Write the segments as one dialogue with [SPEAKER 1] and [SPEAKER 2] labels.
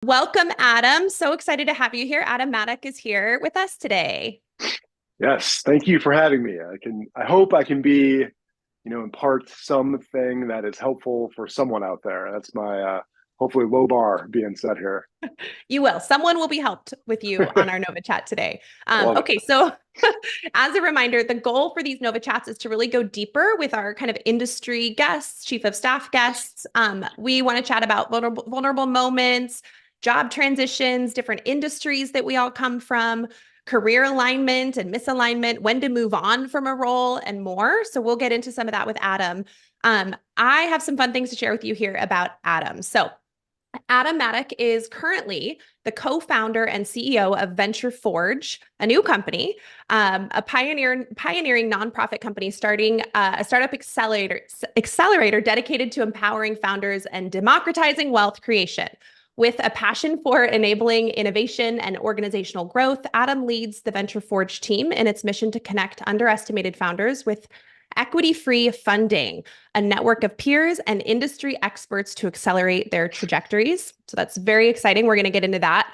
[SPEAKER 1] Welcome, Adam. So excited to have you here. Adam Maddock is here with us today.
[SPEAKER 2] Yes, thank you for having me. I hope I can be, impart something that is helpful for someone out there. That's my hopefully low bar being set here.
[SPEAKER 1] You will. Someone will be helped with you on our Nova Chat today.
[SPEAKER 2] Love it.
[SPEAKER 1] Okay, so as a reminder, the goal for these Nova Chats is to really go deeper with our kind of industry guests, chief of staff guests. We want to chat about vulnerable moments, job transitions, different industries that we all come from, career alignment and misalignment, when to move on from a role, and more. So we'll get into some of that with Adam. I have some fun things to share with you here about Adam. So Adam Maddock is currently the co-founder and CEO of VentureForge, a new company, a pioneering nonprofit company starting a startup accelerator dedicated to empowering founders and democratizing wealth creation. With a passion for enabling innovation and organizational growth, Adam leads the VentureForge team in its mission to connect underestimated founders with equity-free funding, a network of peers and industry experts to accelerate their trajectories. So that's very exciting. We're going to get into that.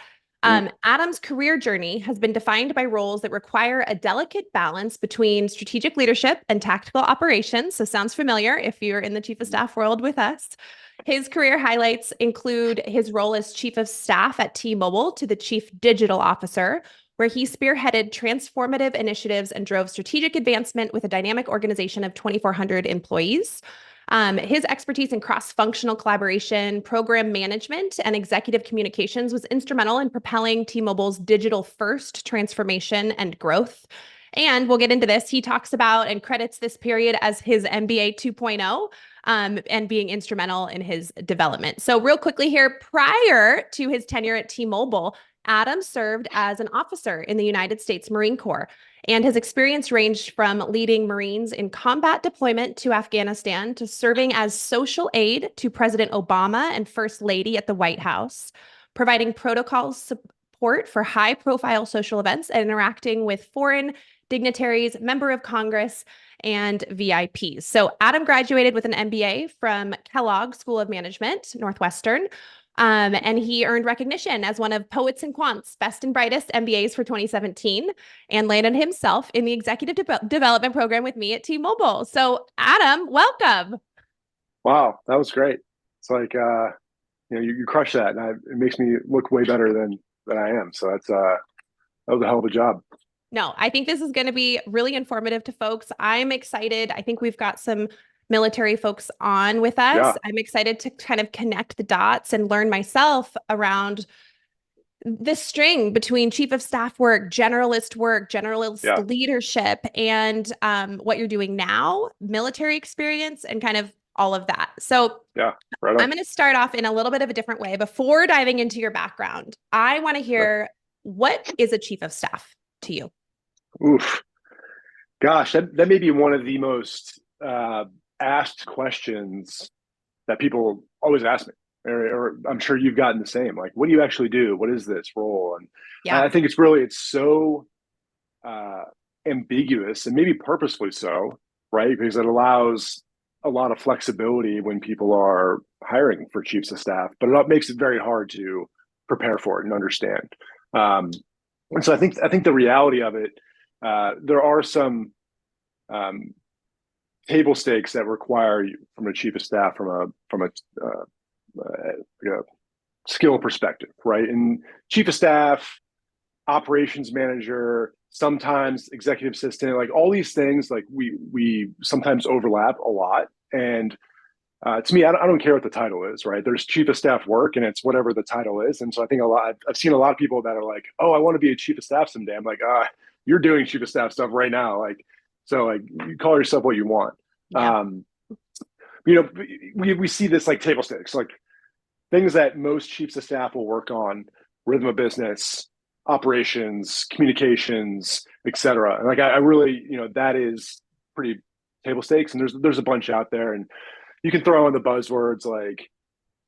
[SPEAKER 1] Adam's career journey has been defined by roles that require a delicate balance between strategic leadership and tactical operations. So sounds familiar if you're in the chief of staff world with us. His career highlights include his role as chief of staff at T-Mobile to the chief digital officer, where he spearheaded transformative initiatives and drove strategic advancement with a dynamic organization of 2,400 employees. His expertise in cross-functional collaboration, program management, and executive communications was instrumental in propelling T-Mobile's digital-first transformation and growth. And we'll get into this. He talks about and credits this period as his MBA 2.0 and being instrumental in his development. So real quickly here, prior to his tenure at T-Mobile, Adam served as an officer in the United States Marine Corps, and his experience ranged from leading Marines in combat deployment to Afghanistan to serving as social aide to President Obama and First Lady at the White House, providing protocol support for high-profile social events and interacting with foreign dignitaries, member of Congress, and VIPs. So Adam graduated with an MBA from Kellogg School of Management, Northwestern, and he earned recognition as one of Poets and Quants' best and brightest MBAs for 2017 and landed himself in the executive development program with me at T-Mobile. So Adam, welcome.
[SPEAKER 2] Wow, that was great. It's like you crushed that, and it makes me look way better than I am. So that was a hell of a job.
[SPEAKER 1] No, I think this is going to be really informative to folks. I'm excited. I think we've got some military folks on with us.
[SPEAKER 2] Yeah,
[SPEAKER 1] I'm excited to kind of connect the dots and learn myself around the string between chief of staff work,
[SPEAKER 2] yeah,
[SPEAKER 1] generalist leadership, and what you're doing now, military experience, and kind of all of that. So
[SPEAKER 2] yeah. Right
[SPEAKER 1] I'm
[SPEAKER 2] on.
[SPEAKER 1] going to start off in a little bit of a different way. Before diving into your background, I want to hear, what is a chief of staff to you?
[SPEAKER 2] Oof. Gosh, that may be one of the most asked questions that people always ask me, or I'm sure you've gotten the same. Like, what do you actually do? What is this role? And
[SPEAKER 1] Yeah.
[SPEAKER 2] I think it's so uh, ambiguous and maybe purposefully so, right? Because it allows a lot of flexibility when people are hiring for chiefs of staff, but it makes it very hard to prepare for it and understand. Um, and so I think the reality of it, there are some um, table stakes that require you from a chief of staff from a skill perspective, right? And chief of staff, operations manager, sometimes executive assistant, like all these things, like we sometimes overlap a lot. And to me, I don't care what the title is, right? There's chief of staff work, and it's whatever the title is. And so I think I've seen a lot of people that are like, oh, I want to be a chief of staff someday. I'm like, you're doing chief of staff stuff right now, like so, like you call yourself what you want.
[SPEAKER 1] Yeah.
[SPEAKER 2] Um, you know, we see this like table stakes, like things that most chiefs of staff will work on: rhythm of business, operations, communications, etc. And like I really, that is pretty table stakes. And there's a bunch out there, and you can throw in the buzzwords like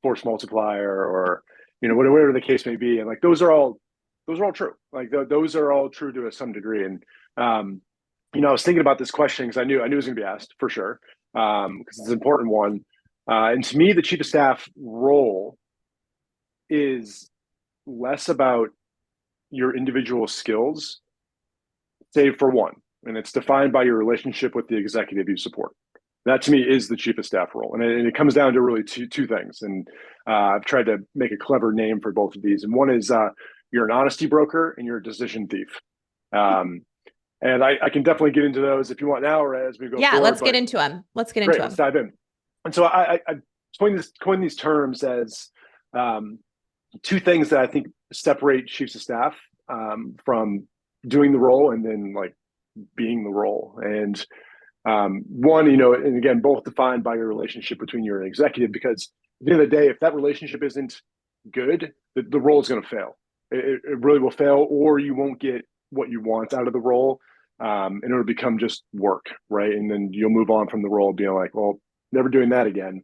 [SPEAKER 2] force multiplier or whatever the case may be, and like those are all true. Like those are all true to some degree. And I was thinking about this question because I knew it was going to be asked for sure, because it's an important one. And to me, the chief of staff role is less about your individual skills, save for one, and it's defined by your relationship with the executive you support. That to me is the chief of staff role, and it comes down to really two things. And I've tried to make a clever name for both of these. And one is you're an honesty broker and you're a decision thief. And I can definitely get into those if you want now or as we go forward.
[SPEAKER 1] Let's get into them. Let's get into them.
[SPEAKER 2] Let's dive in. And so I coined these terms as two things that I think separate chiefs of staff from doing the role and then like being the role. And one, and again, both defined by your relationship between you and executive, because at the end of the day, if that relationship isn't good, the role is going to fail. It really will fail, or you won't get what you want out of the role. And it'll become just work, right? And then you'll move on from the role being like, well, never doing that again.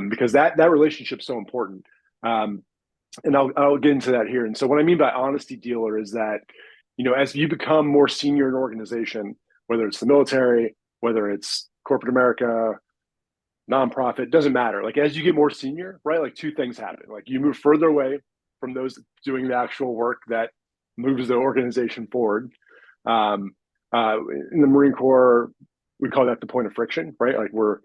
[SPEAKER 2] Because that relationship is so important. And I'll get into that here. And so what I mean by honesty dealer is that, as you become more senior in an organization, whether it's the military, whether it's corporate America, nonprofit, doesn't matter. Like as you get more senior, right? Like two things happen. Like you move further away from those doing the actual work that moves the organization forward. In the Marine Corps, we call that the point of friction, right? Like we're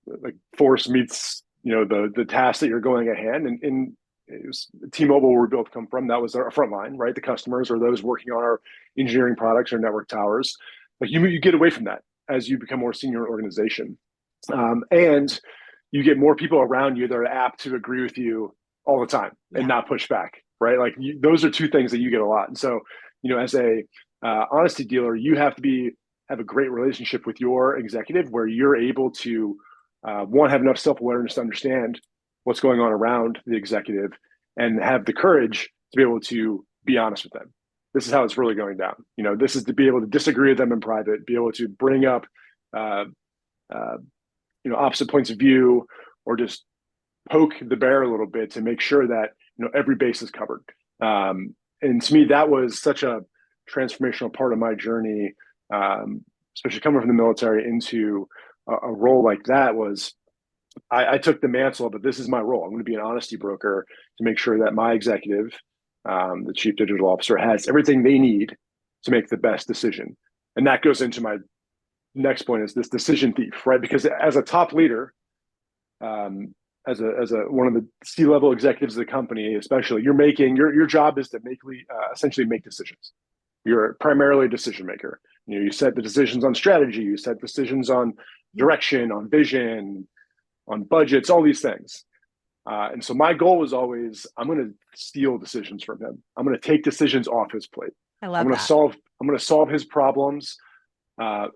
[SPEAKER 2] like force meets, the task that you're going at hand. And it was T-Mobile, where we both come from, that was our front line, right? The customers or those working on our engineering products or network towers. Like you get away from that as you become more senior organization. And you get more people around you that are apt to agree with you all the time and not push back, right? Like those are two things that you get a lot. And so, as a honesty dealer, you have to have a great relationship with your executive where you're able to, one, have enough self-awareness to understand what's going on around the executive and have the courage to be able to be honest with them. This is how it's really going down. This is to be able to disagree with them in private, be able to bring up, opposite points of view, or just poke the bear a little bit to make sure that, every base is covered. And to me, that was such a transformational part of my journey, especially coming from the military into a role like that. Was I took the mantle of it. This is my role. I'm going to be an honesty broker to make sure that my executive, the chief digital officer, has everything they need to make the best decision. And that goes into my next point, is this decision thief, right? Because as a top leader, as one of the C-level executives of the company, especially, your job is to essentially make decisions. You're primarily a decision maker. You set the decisions on strategy, you set decisions on direction, on vision, on budgets, all these things. And so my goal was always, I'm going to steal decisions from him. I'm going to take decisions off his plate. I'm going to solve his problems,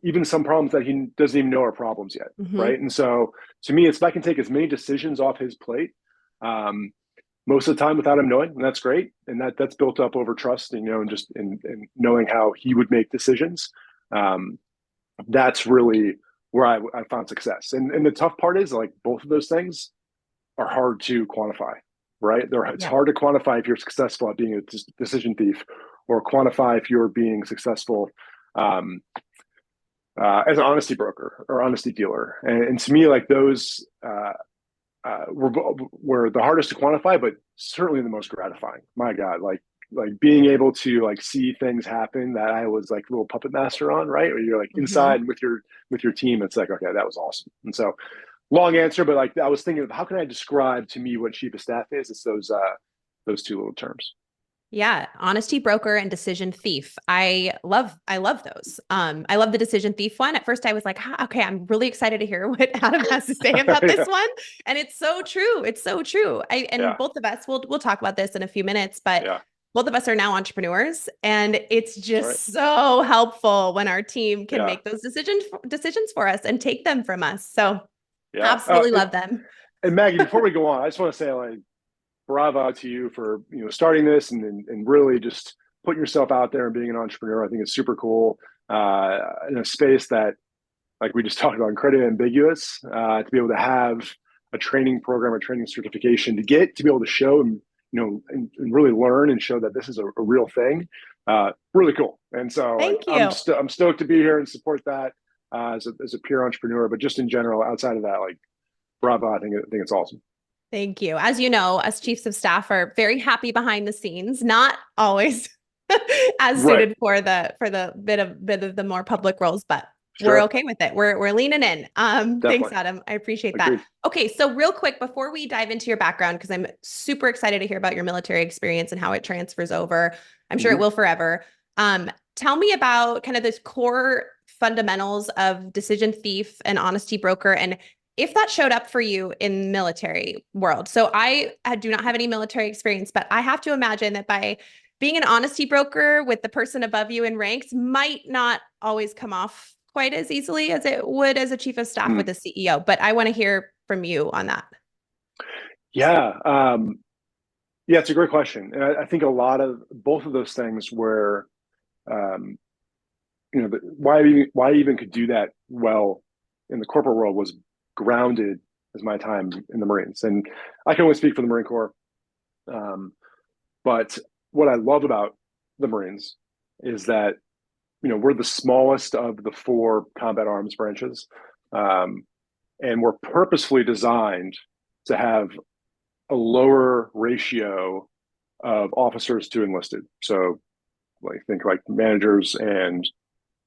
[SPEAKER 2] even some problems that he doesn't even know are problems yet, right? And so to me, it's if I can take as many decisions off his plate, most of the time without him knowing, and that's great. And that's built up over trust, and just in knowing how he would make decisions. That's really where I found success. And the tough part is, like, both of those things are hard to quantify, right? It's hard to quantify if you're successful at being a decision thief, or quantify if you're being successful as an honesty broker or honesty dealer. And to me, like, those were the hardest to quantify, but certainly the most gratifying. My God, like being able to like see things happen that I was like a little puppet master on, right? Where you're like inside with your team. It's like, okay, that was awesome. And so, long answer, but like I was thinking of how can I describe to me what chief of staff is? It's those two little terms.
[SPEAKER 1] Yeah. Honesty broker and decision thief. I love those. I love the decision thief one. At first I was like, okay, I'm really excited to hear what Adam has to say about this one. And it's so true. It's so true. Both of us, we'll talk about this in a few minutes, but both of us are now entrepreneurs, and it's just so helpful when our team can make those decisions for us and take them from us. So absolutely love them.
[SPEAKER 2] And Maggie, before we go on, I just want to say, like, bravo to you for starting this and really just putting yourself out there and being an entrepreneur. I think it's super cool in a space that, like we just talked about, incredibly ambiguous. To be able to have a training program, a training certification, to be able to show and and really learn and show that this is a real thing. Really cool. And so
[SPEAKER 1] Thank you.
[SPEAKER 2] I'm stoked to be here and support that as a peer entrepreneur. But just in general, outside of that, like, bravo! I think it's awesome.
[SPEAKER 1] Thank you. As you know, us chiefs of staff are very happy behind the scenes, not always as
[SPEAKER 2] Right.
[SPEAKER 1] suited for the bit of the more public roles, but we're
[SPEAKER 2] Sure.
[SPEAKER 1] okay with it. We're leaning in. Thanks,
[SPEAKER 2] Definitely.
[SPEAKER 1] Adam. I appreciate that.
[SPEAKER 2] Agreed.
[SPEAKER 1] Okay, so real quick before we dive into your background, because I'm super excited to hear about your military experience and how it transfers over. I'm sure it
[SPEAKER 2] Mhm.
[SPEAKER 1] will forever. Tell me about kind of this core fundamentals of decision thief and honesty broker, and if that showed up for you in military world. So I do not have any military experience, but I have to imagine that by being an honesty broker with the person above you in ranks might not always come off quite as easily as it would as a chief of staff with
[SPEAKER 2] Mm.
[SPEAKER 1] a CEO. But I want to hear from you on that.
[SPEAKER 2] Yeah. Yeah, it's a great question. And I think a lot of both of those things were, um, why I even could do that well in the corporate world was grounded as my time in the Marines. And I can only speak for the Marine Corps. Um, but what I love about the Marines is that, we're the smallest of the four combat arms branches. Um, and we're purposefully designed to have a lower ratio of officers to enlisted. So like think like managers and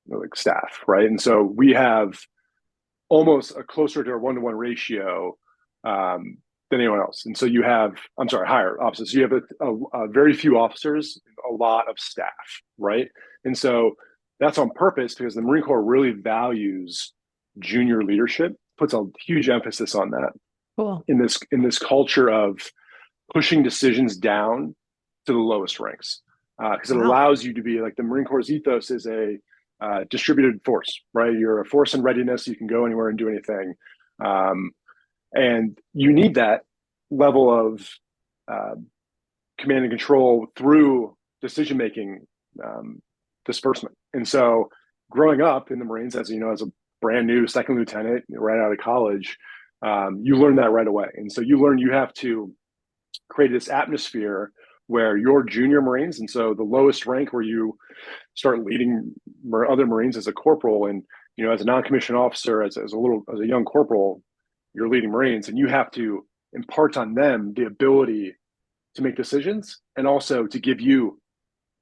[SPEAKER 2] like staff, right? And so we have almost a closer to a 1-to-1 ratio um, than anyone else. And so you have, I'm sorry, higher officers. So you have a very few officers, a lot of staff, right? And so that's on purpose because the Marine Corps really values junior leadership, puts a huge emphasis on that
[SPEAKER 1] Cool.
[SPEAKER 2] in this culture of pushing decisions down to the lowest ranks because it
[SPEAKER 1] Wow.
[SPEAKER 2] allows you to be like the Marine Corps' ethos is a distributed force, right? You're a force in readiness. You can go anywhere and do anything. Um, and you need that level of uh, command and control through decision making disbursement. And so growing up in the Marines, as you know, as a brand new second lieutenant right out of college, you learn that right away. And so you learn you have to create this atmosphere where you're junior Marines, and so the lowest rank where you start leading other Marines as a corporal, and as a non-commissioned officer, as a young corporal, you're leading Marines, and you have to impart on them the ability to make decisions and also to give you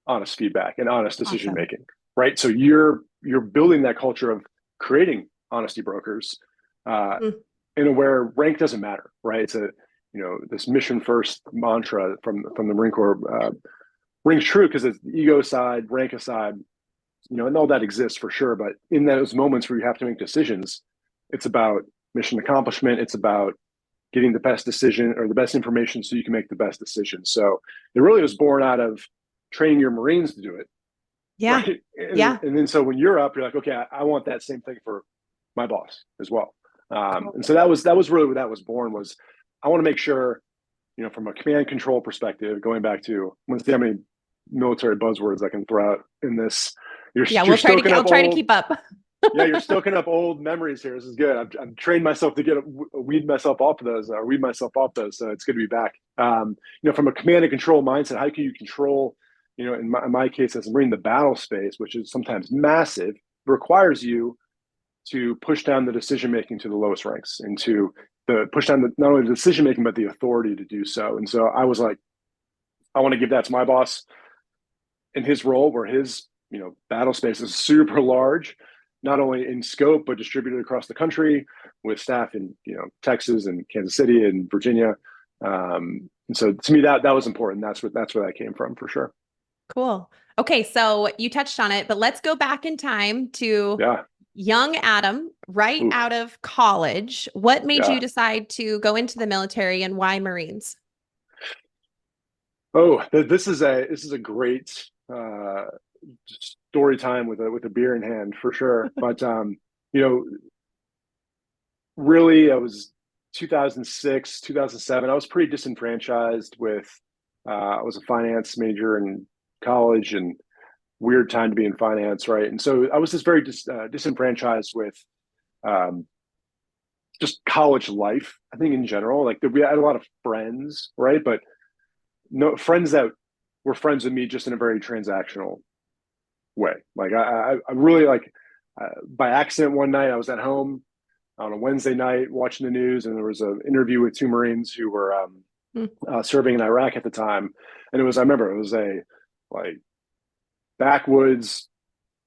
[SPEAKER 2] honest feedback and honest decision
[SPEAKER 1] Awesome.
[SPEAKER 2] making, right? So you're building that culture of creating honesty brokers uh,
[SPEAKER 1] Mm,
[SPEAKER 2] in a where rank doesn't matter, right? It's a this mission first mantra from the Marine Corps rings true because it's the ego aside, rank aside, and all that exists for sure. But in those moments where you have to make decisions, it's about mission accomplishment. It's about getting the best decision or the best information so you can make the best decision. So it really was born out of training your Marines to do it,
[SPEAKER 1] yeah.
[SPEAKER 2] right? And,
[SPEAKER 1] Yeah.
[SPEAKER 2] and then so when you're up, you're like, okay, I want that same thing for my boss as well.
[SPEAKER 1] Cool.
[SPEAKER 2] And so that was really where that was born was I want to make sure, from a command control perspective, going back to let's see how many military buzzwords I can throw out in this. You're
[SPEAKER 1] Yeah,
[SPEAKER 2] you're stoking
[SPEAKER 1] I'll
[SPEAKER 2] up
[SPEAKER 1] try to
[SPEAKER 2] old
[SPEAKER 1] keep up.
[SPEAKER 2] yeah, you're stoking up old memories here. This is good. I'm trained myself to weed myself off of those or weed myself off those. So it's good to be back. From a command and control mindset, how can you control, in my case as a Marine, the battle space, which is sometimes massive, requires you to push down the decision making to the lowest ranks and to push down not only the decision making but the authority to do so. And so I was like, I want to give that to my boss in his role where his battle space is super large, not only in scope but distributed across the country with staff in Texas and Kansas City and Virginia. And so to me that was important. That's where that came from for sure.
[SPEAKER 1] Cool. Okay, so you touched on it, but let's go back in time to
[SPEAKER 2] Yeah.
[SPEAKER 1] young Adam, right
[SPEAKER 2] Oof.
[SPEAKER 1] out of college. What made you
[SPEAKER 2] Yeah.
[SPEAKER 1] decide to go into the military and why Marines?
[SPEAKER 2] Oh, this is a great story time with a beer in hand for sure. But you know, really, I was 2006, 2007. I was pretty disenfranchised with. I was a finance major in college, and weird time to be in finance, right? And so I was just very disenfranchised with um, just college life. I think in general, like we had a lot of friends, right? But no friends that were friends with me just in a very transactional way. Like I really like by accident one night I was at home on a Wednesday night watching the news, and there was an interview with two Marines who were
[SPEAKER 1] Mm.
[SPEAKER 2] serving in Iraq at the time, and I remember it was a like backwoods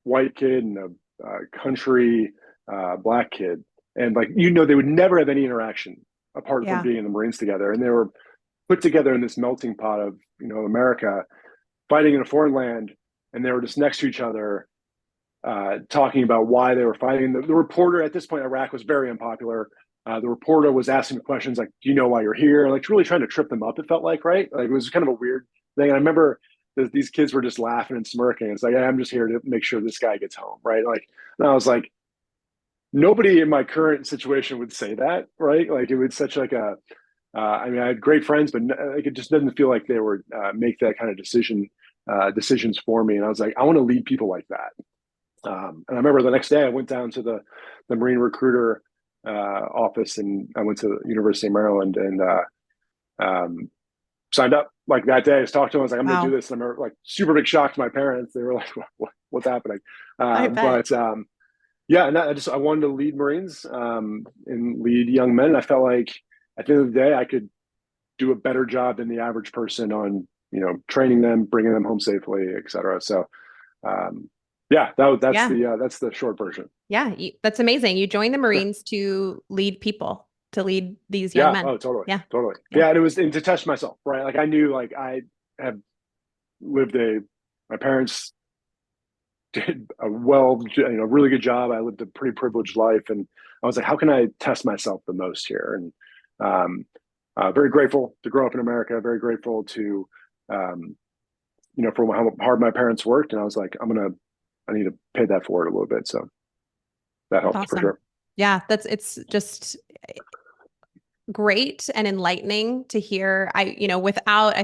[SPEAKER 2] white kid and a country black kid, and like they would never have any interaction apart from
[SPEAKER 1] Yeah.
[SPEAKER 2] being in the Marines together, and they were put together in this melting pot of America, fighting in a foreign land, and they were just next to each other, talking about why they were fighting. The reporter at this point, Iraq was very unpopular. The reporter was asking the questions like, "Do you know why you're here?" Like really trying to trip them up. It felt like, right? Like it was kind of a weird thing. And I remember these kids were just laughing and smirking. It's like, hey, I'm just here to make sure this guy gets home, right? Like, and I was like, nobody in my current situation would say that, right? Like it was such like a. I mean, I had great friends, but like it just doesn't feel like they would make that kind of decisions for me. And I was like, I want to lead people like that. And I remember the next day I went down to the Marine recruiter office, and I went to the University of Maryland and signed up. Like that day, I was talking to them. I was like, I'm going to do this. And I remember like super big shock to my parents. They were like, what's happening?
[SPEAKER 1] I bet.
[SPEAKER 2] But yeah, and I wanted to lead Marines and lead young men. And I felt like at the end of the day, I could do a better job than the average person on training them, bringing them home safely, et cetera. So yeah, that's the short version.
[SPEAKER 1] Yeah, that's amazing. You joined the Marines to lead people, to lead these young
[SPEAKER 2] Yeah.
[SPEAKER 1] men.
[SPEAKER 2] Oh, totally.
[SPEAKER 1] Yeah.
[SPEAKER 2] Totally. Yeah. And it was to test myself, right? Like I knew like I have lived my parents did a really good job. I lived a pretty privileged life. And I was like, how can I test myself the most here? And very grateful to grow up in America, very grateful to, for how hard my parents worked. And I was like, I need to pay that forward a little bit. So that helped for sure.
[SPEAKER 1] Yeah, it's just great and enlightening to hear. I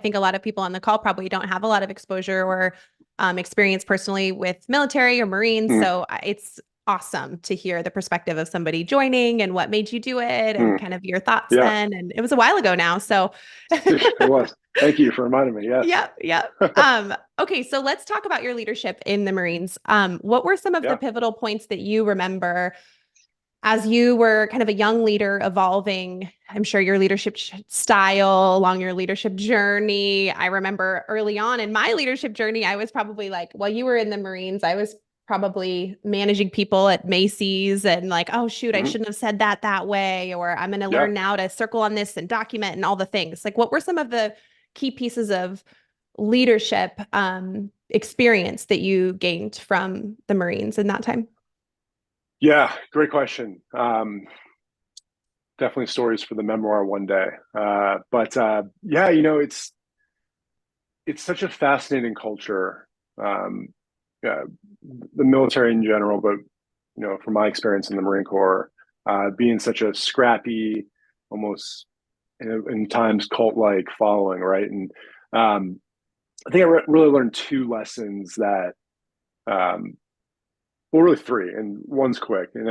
[SPEAKER 1] think a lot of people on the call probably don't have a lot of exposure or experience personally with military or Marines. So it's awesome to hear the perspective of somebody joining and what made you do it and kind of your thoughts then. And it was a while ago now. So
[SPEAKER 2] it was. Thank you for reminding me. Yes.
[SPEAKER 1] Yeah. Okay. So let's talk about your leadership in the Marines. What were some of the pivotal points that you remember as you were kind of a young leader evolving? I'm sure your leadership style along your leadership journey. I remember early on in my leadership journey, I was probably like, while you were in the Marines, I was probably managing people at Macy's and like, oh shoot, I shouldn't have said that way, or I'm going to learn now to circle on this and document and all the things. Like, what were some of the key pieces of leadership experience that you gained from the Marines in that time?
[SPEAKER 2] Yeah, great question. Definitely stories for the memoir one day. But yeah, it's such a fascinating culture. The military in general, but from my experience in the Marine Corps, being such a scrappy, almost in times cult-like following, right? And I think I really learned two lessons that, well, really three, and one's quick, and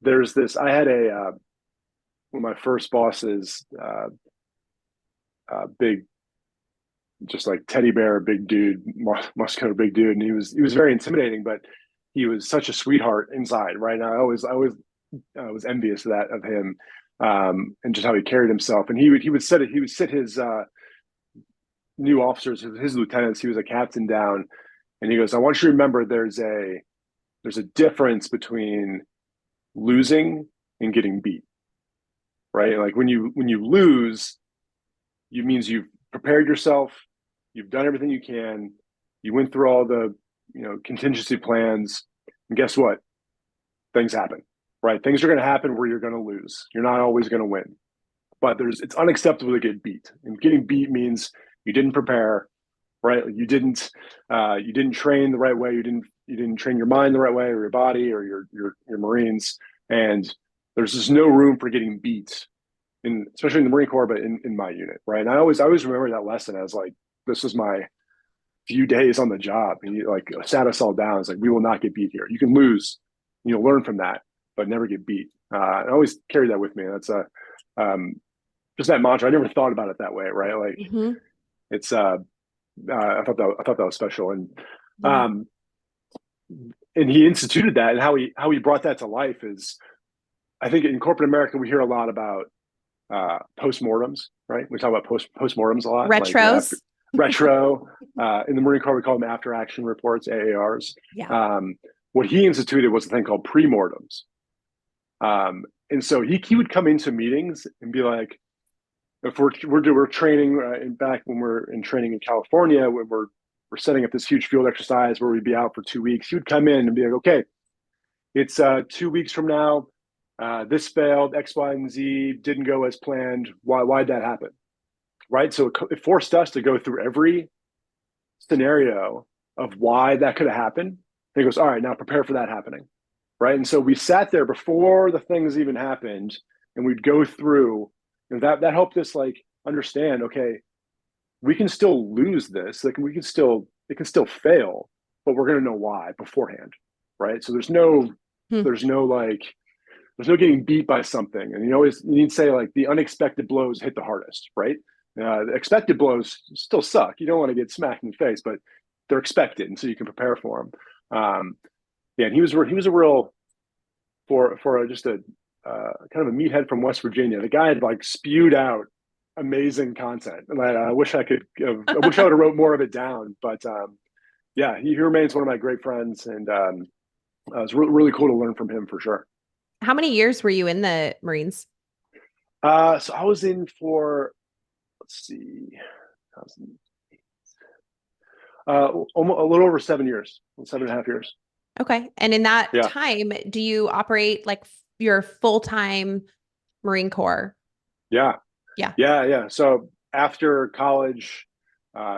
[SPEAKER 2] there's this. I had one of my first bosses, big, just like teddy bear, big dude, muscular, big dude, and he was very intimidating, but he was such a sweetheart inside, right? And I was envious of him, and just how he carried himself. And he would sit his new officers, his lieutenants. He was a captain down, and he goes, "I want you to remember there's a difference between losing and getting beat, right? Like when you lose, it means you've prepared yourself, you've done everything you can, you went through all the contingency plans, and guess what? Things happen, right? Things are going to happen where you're going to lose. You're not always going to win, but it's unacceptable to get beat. And getting beat means you didn't prepare, right? You didn't train the right way. You didn't train your mind the right way, or your body, or your Marines. And there's just no room for getting beat, especially in the Marine Corps, but in my unit, right? And I always remember that lesson as like, this was my few days on the job. And he like sat us all down. It's like, we will not get beat here. You can lose, learn from that, but never get beat. I always carry that with me. That's just that mantra. I never thought about it that way, right? Like it's I thought that was special. And he instituted that, and how he brought that to life is I think in corporate America, we hear a lot about postmortems, right? We talk about postmortems a lot, like after
[SPEAKER 1] Retros.
[SPEAKER 2] retro. In the Marine Corps, we call them after action reports, AARs.
[SPEAKER 1] Yeah.
[SPEAKER 2] Um, what he instituted was a thing called premortems. And so he would come into meetings and be like, if we're training back when we're in training in California, when we're setting up this huge field exercise where we'd be out for 2 weeks, he would come in and be like, okay, it's 2 weeks from now. This failed, X, Y, and Z didn't go as planned. Why'd that happen? Right. So it forced us to go through every scenario of why that could have happened. And he goes, all right, now prepare for that happening. Right. And so we sat there before the things even happened, and we'd go through, that helped us like understand, okay, we can still lose this. Like it can still fail, but we're gonna know why beforehand. Right. So
[SPEAKER 1] Hmm.
[SPEAKER 2] there's no like there's no getting beat by something. And you need to say like the unexpected blows hit the hardest, right? The expected blows still suck. You don't want to get smacked in the face, but they're expected, and so you can prepare for them. Yeah, and he was a real just a kind of a meathead from West Virginia. The guy had like spewed out amazing content, and I wish I could. I wish I would have wrote more of it down. But yeah, he remains one of my great friends, and it was really cool to learn from him for sure.
[SPEAKER 1] How many years were you in the Marines?
[SPEAKER 2] So I was in for, let's see, almost a little over 7 years, 7.5 years.
[SPEAKER 1] Okay. And in that
[SPEAKER 2] Yeah,
[SPEAKER 1] time, do you operate like your full-time Marine Corps?
[SPEAKER 2] yeah,
[SPEAKER 1] Yeah.
[SPEAKER 2] yeah. So after college,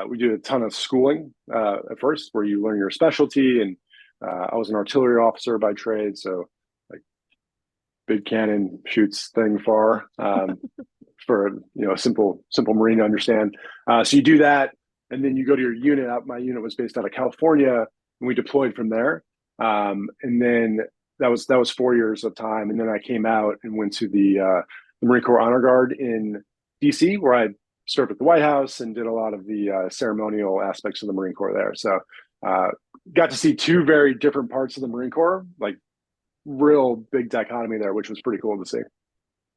[SPEAKER 2] we did a ton of schooling at first, where you learn your specialty, and I was an artillery officer by trade, so like big cannon shoots thing far. For a simple Marine to understand. So you do that, and then you go to your unit. My unit was based out of California, and we deployed from there. And then that was 4 years of time, and then I came out and went to the Marine Corps Honor Guard in DC, where I served at the White House and did a lot of the ceremonial aspects of the Marine Corps there. So uh, got to see two very different parts of the Marine Corps, like real big dichotomy there, which was pretty cool to see.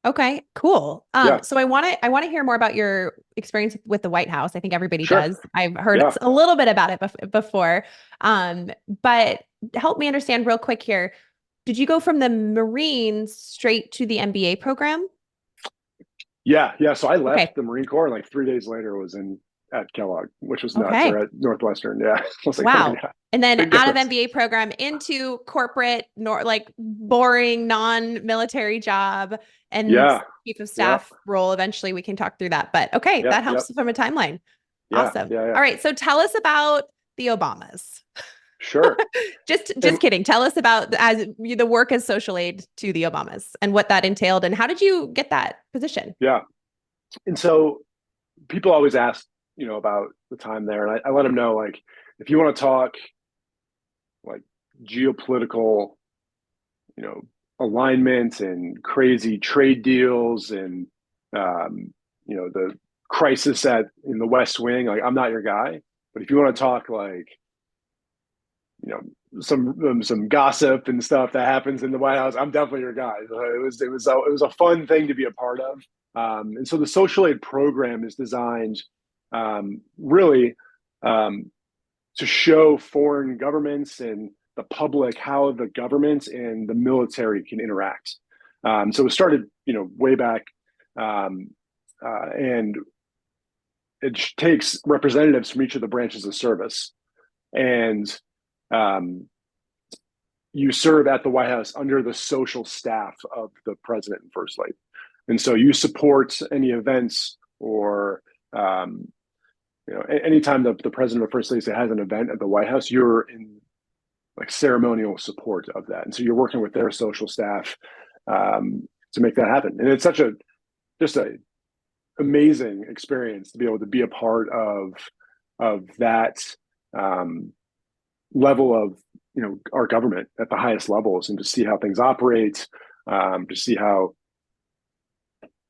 [SPEAKER 1] Okay, cool.
[SPEAKER 2] Yeah,
[SPEAKER 1] So I want to hear more about your experience with the White House. I think everybody
[SPEAKER 2] sure.
[SPEAKER 1] does. I've heard
[SPEAKER 2] Yeah.
[SPEAKER 1] a little bit about it before. But help me understand real quick here. Did you go from the Marines straight to the MBA program?
[SPEAKER 2] Yeah. So I
[SPEAKER 1] Okay.
[SPEAKER 2] left the Marine Corps, and like 3 days later was in at Kellogg, which was nuts, or
[SPEAKER 1] Okay.
[SPEAKER 2] at Northwestern. Yeah. I was like, oh
[SPEAKER 1] Wow.
[SPEAKER 2] yeah,
[SPEAKER 1] And then
[SPEAKER 2] big
[SPEAKER 1] out of
[SPEAKER 2] difference.
[SPEAKER 1] MBA program into corporate, nor like boring non-military job and
[SPEAKER 2] Yeah.
[SPEAKER 1] chief of
[SPEAKER 2] Yeah.
[SPEAKER 1] staff role. Eventually we can talk through that. But okay,
[SPEAKER 2] Yep.
[SPEAKER 1] that
[SPEAKER 2] Yep.
[SPEAKER 1] helps from a timeline.
[SPEAKER 2] Yeah.
[SPEAKER 1] Awesome.
[SPEAKER 2] Yeah. Yeah.
[SPEAKER 1] All right. So tell us about the Obamas.
[SPEAKER 2] Sure.
[SPEAKER 1] Just
[SPEAKER 2] And
[SPEAKER 1] kidding. Tell us about as the work as social aide to the Obamas and what that entailed and how did you get that position?
[SPEAKER 2] yeah. And so people always ask, about the time there, and I let them know, like, if you want to talk like geopolitical, you know, alignment and crazy trade deals, and the crisis in the West Wing, like, I'm not your guy. But if you want to talk like, you know, some gossip and stuff that happens in the White House, I'm definitely your guy. It was a fun thing to be a part of. And so the social aid program is designed really um, to show foreign governments and the public how the government and the military can interact. So it started, way back, um, and it takes representatives from each of the branches of service, and um, you serve at the White House under the social staff of the president and first lady. And so you support any events, or anytime the president or first lady has an event at the White House, you're in like ceremonial support of that. And so you're working with their social staff to make that happen. And it's such a just a amazing experience to be able to be a part of that um, level of our government at the highest levels, and to see how things operate, to see how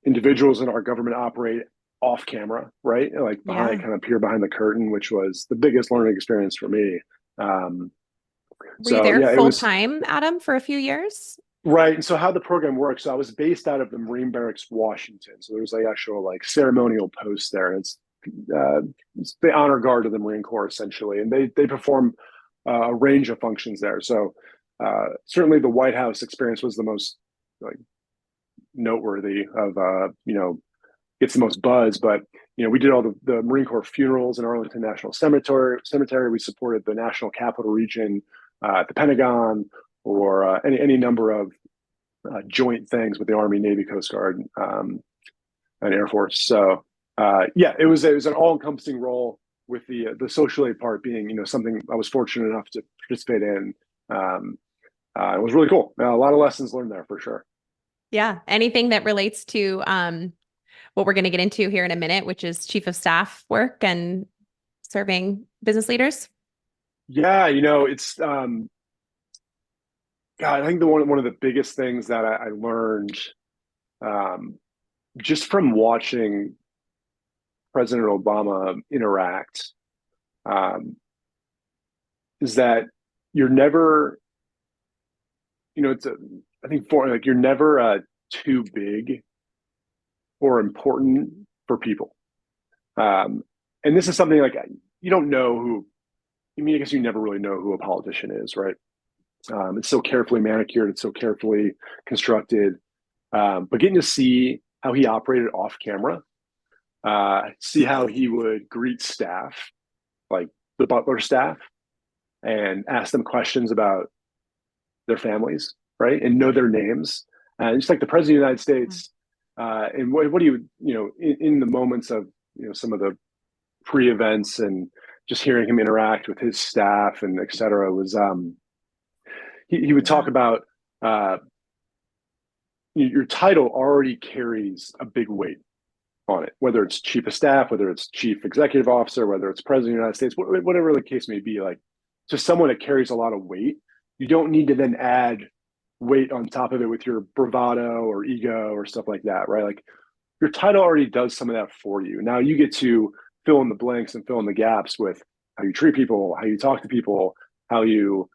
[SPEAKER 2] individuals in our government operate off camera, right? Like behind,
[SPEAKER 1] Yeah.
[SPEAKER 2] kind of peer behind the curtain, which was the biggest learning experience for me.
[SPEAKER 1] Were you
[SPEAKER 2] So
[SPEAKER 1] there
[SPEAKER 2] yeah, it
[SPEAKER 1] full
[SPEAKER 2] was.
[SPEAKER 1] time, Adam, for a few years?
[SPEAKER 2] Right. And so how the program works, so I was based out of the Marine Barracks, Washington. So there's like actual like ceremonial posts there. It's the honor guard of the Marine Corps essentially, and they perform a range of functions there. So certainly the White House experience was the most like noteworthy of gets the most buzz. But we did all the Marine Corps funerals in Arlington National Cemetery. We supported the National Capital Region at the Pentagon, or any number of joint things with the Army, Navy, Coast Guard, and Air Force. So yeah, it was an all encompassing role, with the social aid part being something I was fortunate enough to participate in. It was really cool. A lot of lessons learned there for sure.
[SPEAKER 1] Yeah. Anything that relates to what we're going to get into here in a minute, which is chief of staff work and serving business leaders?
[SPEAKER 2] Yeah, it's God, I think one of the biggest things that I learned um, just from watching President Obama interact um, is that you're never, I think for like you're never too big or important for people. Um, and this is something like you don't know who. I mean, I guess you never really know who a politician is, right? It's so carefully manicured, it's so carefully constructed. But getting to see how he operated off camera, see how he would greet staff, like the butler staff, and ask them questions about their families, right, and know their names, and just like the president of the United States. And what do in the moments of some of the pre-events and just hearing him interact with his staff and et cetera was he would talk
[SPEAKER 1] Yeah.
[SPEAKER 2] about uh, your title already carries a big weight on it, whether it's chief of staff, whether it's chief executive officer, whether it's president of the United States, whatever the case may be. Like, just someone that carries a lot of weight, you don't need to then add weight on top of it with your bravado or ego or stuff like that, right? Like, your title already does some of that for you. Now you get to fill in the blanks and fill in the gaps with how you treat people, how you talk to people, how you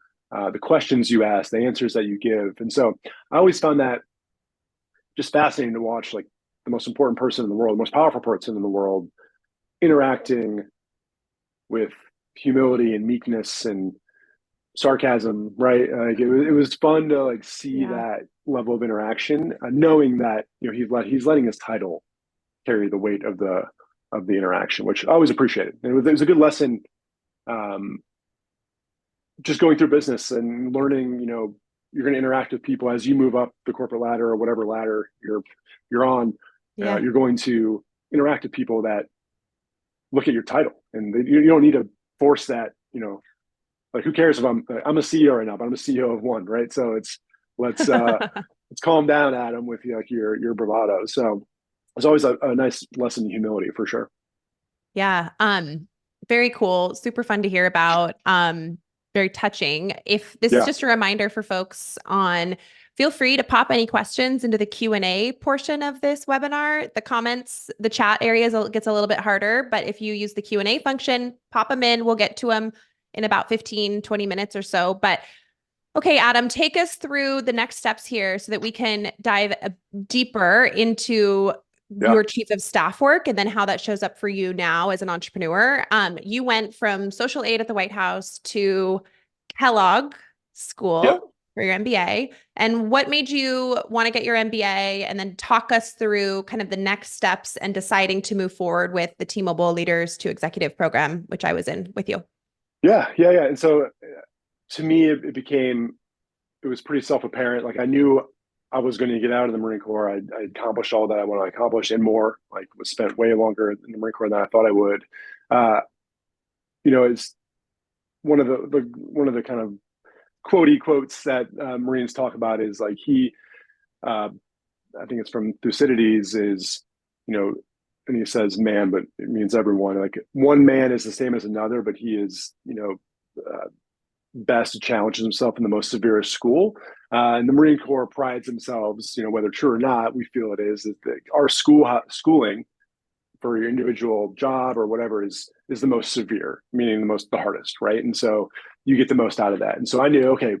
[SPEAKER 2] the questions you ask, the answers that you give. And so I always found that just fascinating to watch, like the most important person in the world, the most powerful person in the world, interacting with humility and meekness and sarcasm, right? Like it was fun to like see
[SPEAKER 1] Yeah.
[SPEAKER 2] that level of interaction, knowing that he's letting his title carry the weight of the interaction, which I always appreciated. And it was a good lesson, um, just going through business and learning. You're going to interact with people as you move up the corporate ladder or whatever ladder you're on.
[SPEAKER 1] Yeah.
[SPEAKER 2] You're going to interact with people that look at your title, and you don't need to force that. Like, who cares if I'm a CEO right now, but I'm a CEO of one, right? So let's let's calm down, Adam, with like your bravado. So it's always a nice lesson in humility for sure.
[SPEAKER 1] Yeah. Very cool. Super fun to hear about. Very touching. If this is
[SPEAKER 2] Yeah.
[SPEAKER 1] just a reminder for folks on, feel free to pop any questions into the Q&A portion of this webinar. The comments, the chat areas gets a little bit harder, but if you use the Q&A function, pop them in. We'll get to them in about 15, 20 minutes or so. But okay, Adam, take us through the next steps here so that we can dive deeper into
[SPEAKER 2] Yeah.
[SPEAKER 1] your chief of staff work and then how that shows up for you now as an entrepreneur. You went from social aide at the White House to Kellogg
[SPEAKER 2] Yep.
[SPEAKER 1] School for your MBA. And what made you want to get your MBA? And then talk us through kind of the next steps and deciding to move forward with the T-Mobile Leaders to Executive program, which I was in with you.
[SPEAKER 2] Yeah. And so to me, it was pretty self-apparent. Like, I knew I was going to get out of the Marine Corps. I accomplished all that I want to accomplish and more. Like, was spent way longer in the Marine Corps than I thought I would. Uh, it's one of the kind of quotey quotes that Marines talk about is like uh, I think it's from Thucydides, is, and he says man, but it means everyone. Like, one man is the same as another, but he is, best challenges himself in the most severest school. And the Marine Corps prides themselves, whether true or not, we feel it is that our schooling for your individual job or whatever is the most severe, meaning the hardest, right? And so you get the most out of that. And so I knew, okay,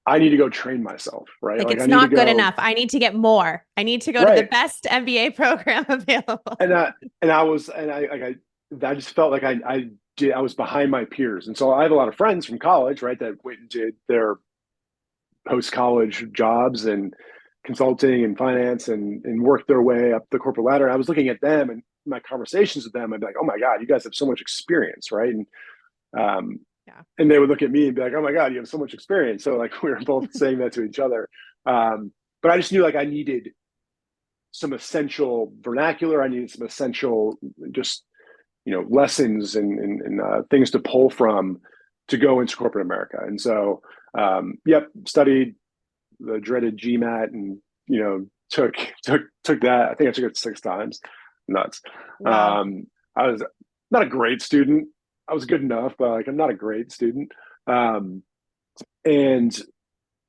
[SPEAKER 2] I need to go train myself, right?
[SPEAKER 1] Like
[SPEAKER 2] Like I
[SPEAKER 1] it's
[SPEAKER 2] need to
[SPEAKER 1] not good
[SPEAKER 2] go,
[SPEAKER 1] enough. I need to get more. I need to go to the
[SPEAKER 2] right.
[SPEAKER 1] best MBA program available.
[SPEAKER 2] And I was, and I just felt like I was behind my peers. And so I have a lot of friends from college, right, that went and did their post college jobs and consulting and finance and worked their way up the corporate ladder. I was looking at them and my conversations with them. I'd be like, oh my God, you guys have so much experience, right? Um,
[SPEAKER 1] Yeah.
[SPEAKER 2] and they would look at me and be like, oh my God, you have so much experience. So like we were both saying that to each other. But I just knew like I needed some essential vernacular. I needed some essential just lessons and things to pull from to go into corporate America. And so yep, studied the dreaded GMAT and took that. I think I took it 6 times. Nuts.
[SPEAKER 1] Wow.
[SPEAKER 2] I was not a great student. I was good enough, but like I'm not a great student. And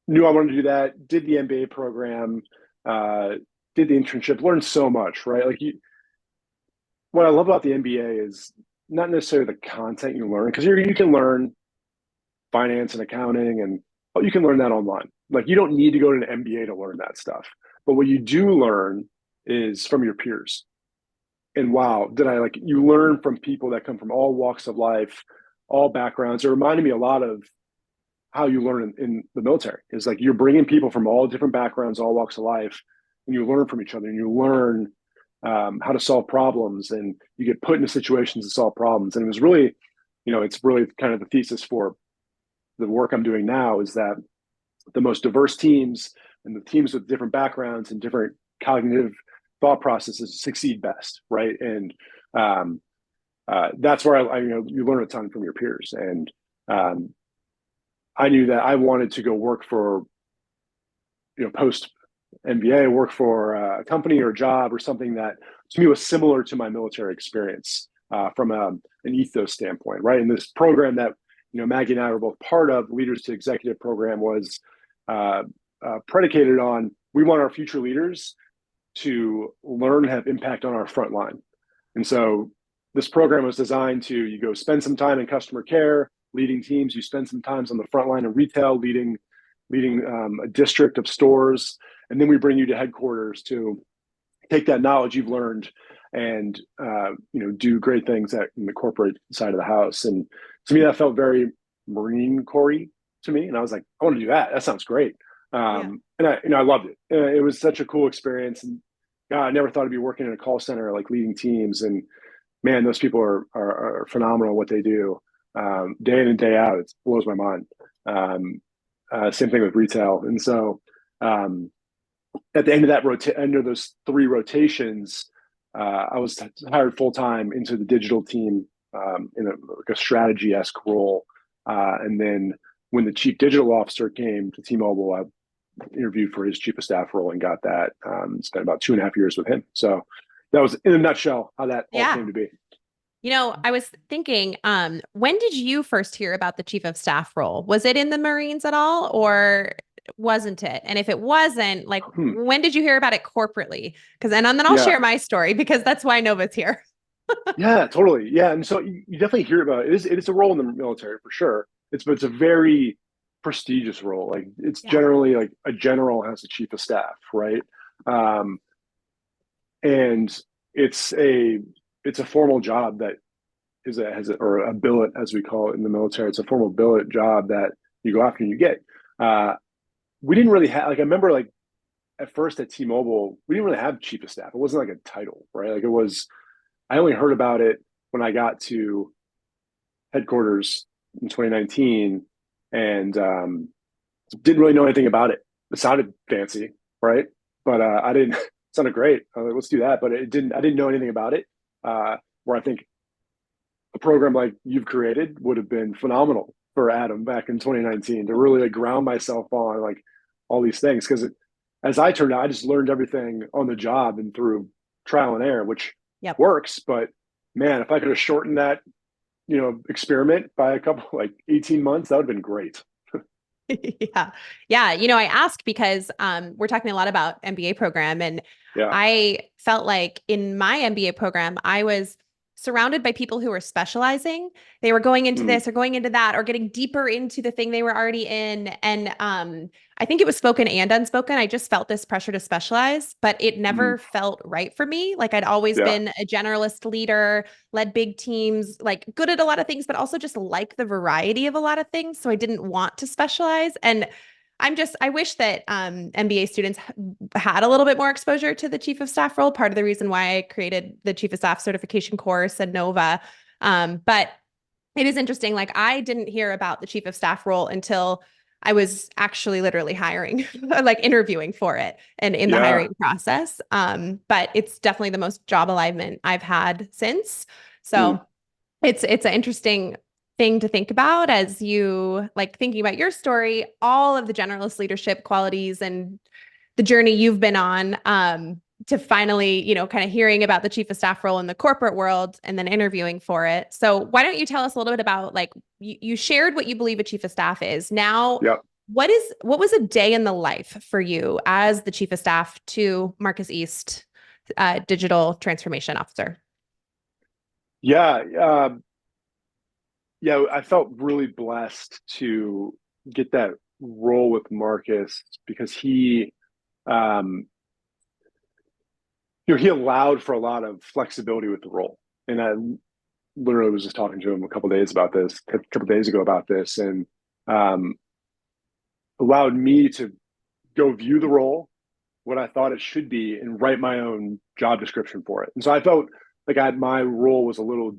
[SPEAKER 2] knew I wanted to do that. Did the MBA program. Did the internship. Learned so much. Right. What I love about the MBA is not necessarily the content you learn because you can learn finance and accounting and you can learn that online. Like you don't need to go to an MBA to learn that stuff. But what you do learn is from your peers. And wow, did I like you learn from people that come from all walks of life, all backgrounds. It reminded me a lot of how you learn in the military. Is like you're bringing people from all different backgrounds, all walks of life, and you learn from each other and you learn how to solve problems and you get put into situations to solve problems. And it was really, it's really kind of the thesis for the work I'm doing now is that the most diverse teams and the teams with different backgrounds and different cognitive thought processes succeed best, right? And that's where you learn a ton from your peers. And I knew that I wanted to go work for, post MBA, work for a company or a job or something that to me was similar to my military experience from an ethos standpoint, right? And this program that Maggie and I were both part of, Leaders to Executive program, was predicated on we want our future leaders to learn and have impact on our front line. And so this program was designed to you go spend some time in customer care, leading teams. You spend some time on the front line of retail, leading a district of stores, and then we bring you to headquarters to take that knowledge you've learned and do great things in the corporate side of the house. And to me, that felt very Marine Corps to me, and I was like, I want to do that. That sounds great.
[SPEAKER 1] Yeah.
[SPEAKER 2] And I loved it. It was such a cool experience. And God, I never thought I'd be working in a call center, like leading teams. And man, those people are phenomenal at what they do, day in and day out. It blows my mind. Same thing with retail. And so at the end of end of those 3 rotations, I was hired full time into the digital team in like a strategy-esque role. And then when the chief digital officer came to T-Mobile, I interviewed for his chief of staff role and got that. Spent about 2.5 years with him. So that was in a nutshell how that all
[SPEAKER 1] Yeah.
[SPEAKER 2] came to be.
[SPEAKER 1] I was thinking, when did you first hear about the chief of staff role? Was it in the Marines at all, or wasn't it? And if it wasn't, like, when did you hear about it corporately? And then I'll share my story because that's why Nova's here.
[SPEAKER 2] Yeah, totally. Yeah. And so you definitely hear about it. It is a role in the military for sure. But it's a very prestigious role. Like it's generally like a general has a chief of staff, right? And it's a formal job that or a billet as we call it in the military. It's a formal billet job that you go after and you get. We didn't really have like I remember like at first at T-Mobile, we didn't really have chief of staff. It wasn't like a title, right? Like it was I only heard about it when I got to headquarters in 2019 and didn't really know anything about it. It sounded fancy, right? But I didn't. It sounded great. Like, let's do that. But it didn't. I didn't know anything about it. Where I think a program like you've created would have been phenomenal for Adam back in 2019 to really like ground myself on like all these things because as I turned out, I just learned everything on the job and through trial and error, which works. But man, if I could have shortened that, experiment by a couple like 18 months, that would have been great.
[SPEAKER 1] Yeah. Yeah. I ask because we're talking a lot about MBA program and I felt like in my MBA program, I was surrounded by people who were specializing. They were going into
[SPEAKER 2] Mm,
[SPEAKER 1] this or going into that or getting deeper into the thing they were already in. And I think it was spoken and unspoken. I just felt this pressure to specialize, but it
[SPEAKER 2] mm,
[SPEAKER 1] never felt right for me. Like I'd always
[SPEAKER 2] yeah.
[SPEAKER 1] been a generalist leader, led big teams, like good at a lot of things, but also just like the variety of a lot of things. So I didn't want to specialize. And I wish that MBA students had a little bit more exposure to the chief of staff role. Part of the reason why I created the chief of staff certification course and Nova. But it is interesting. Like I didn't hear about the chief of staff role until I was actually literally hiring, like interviewing for it and in the
[SPEAKER 2] Yeah.
[SPEAKER 1] hiring process. But it's definitely the most job alignment I've had since.
[SPEAKER 2] Mm,
[SPEAKER 1] So it's an interesting thing to think about as you like thinking about your story, all of the generalist leadership qualities and the journey you've been on to finally, kind of hearing about the chief of staff role in the corporate world and then interviewing for it. So why don't you tell us a little bit about like you shared what you believe a chief of staff is. Now,
[SPEAKER 2] yep.
[SPEAKER 1] what was a day in the life for you as the chief of staff to Marcus East, digital transformation officer?
[SPEAKER 2] Yeah. Yeah. I felt really blessed to get that role with Marcus because um, he allowed for a lot of flexibility with the role. And I literally was just talking to him a couple days ago about this, and um, allowed me to go view the role, what I thought it should be, and write my own job description for it. And so I felt like my role was a little,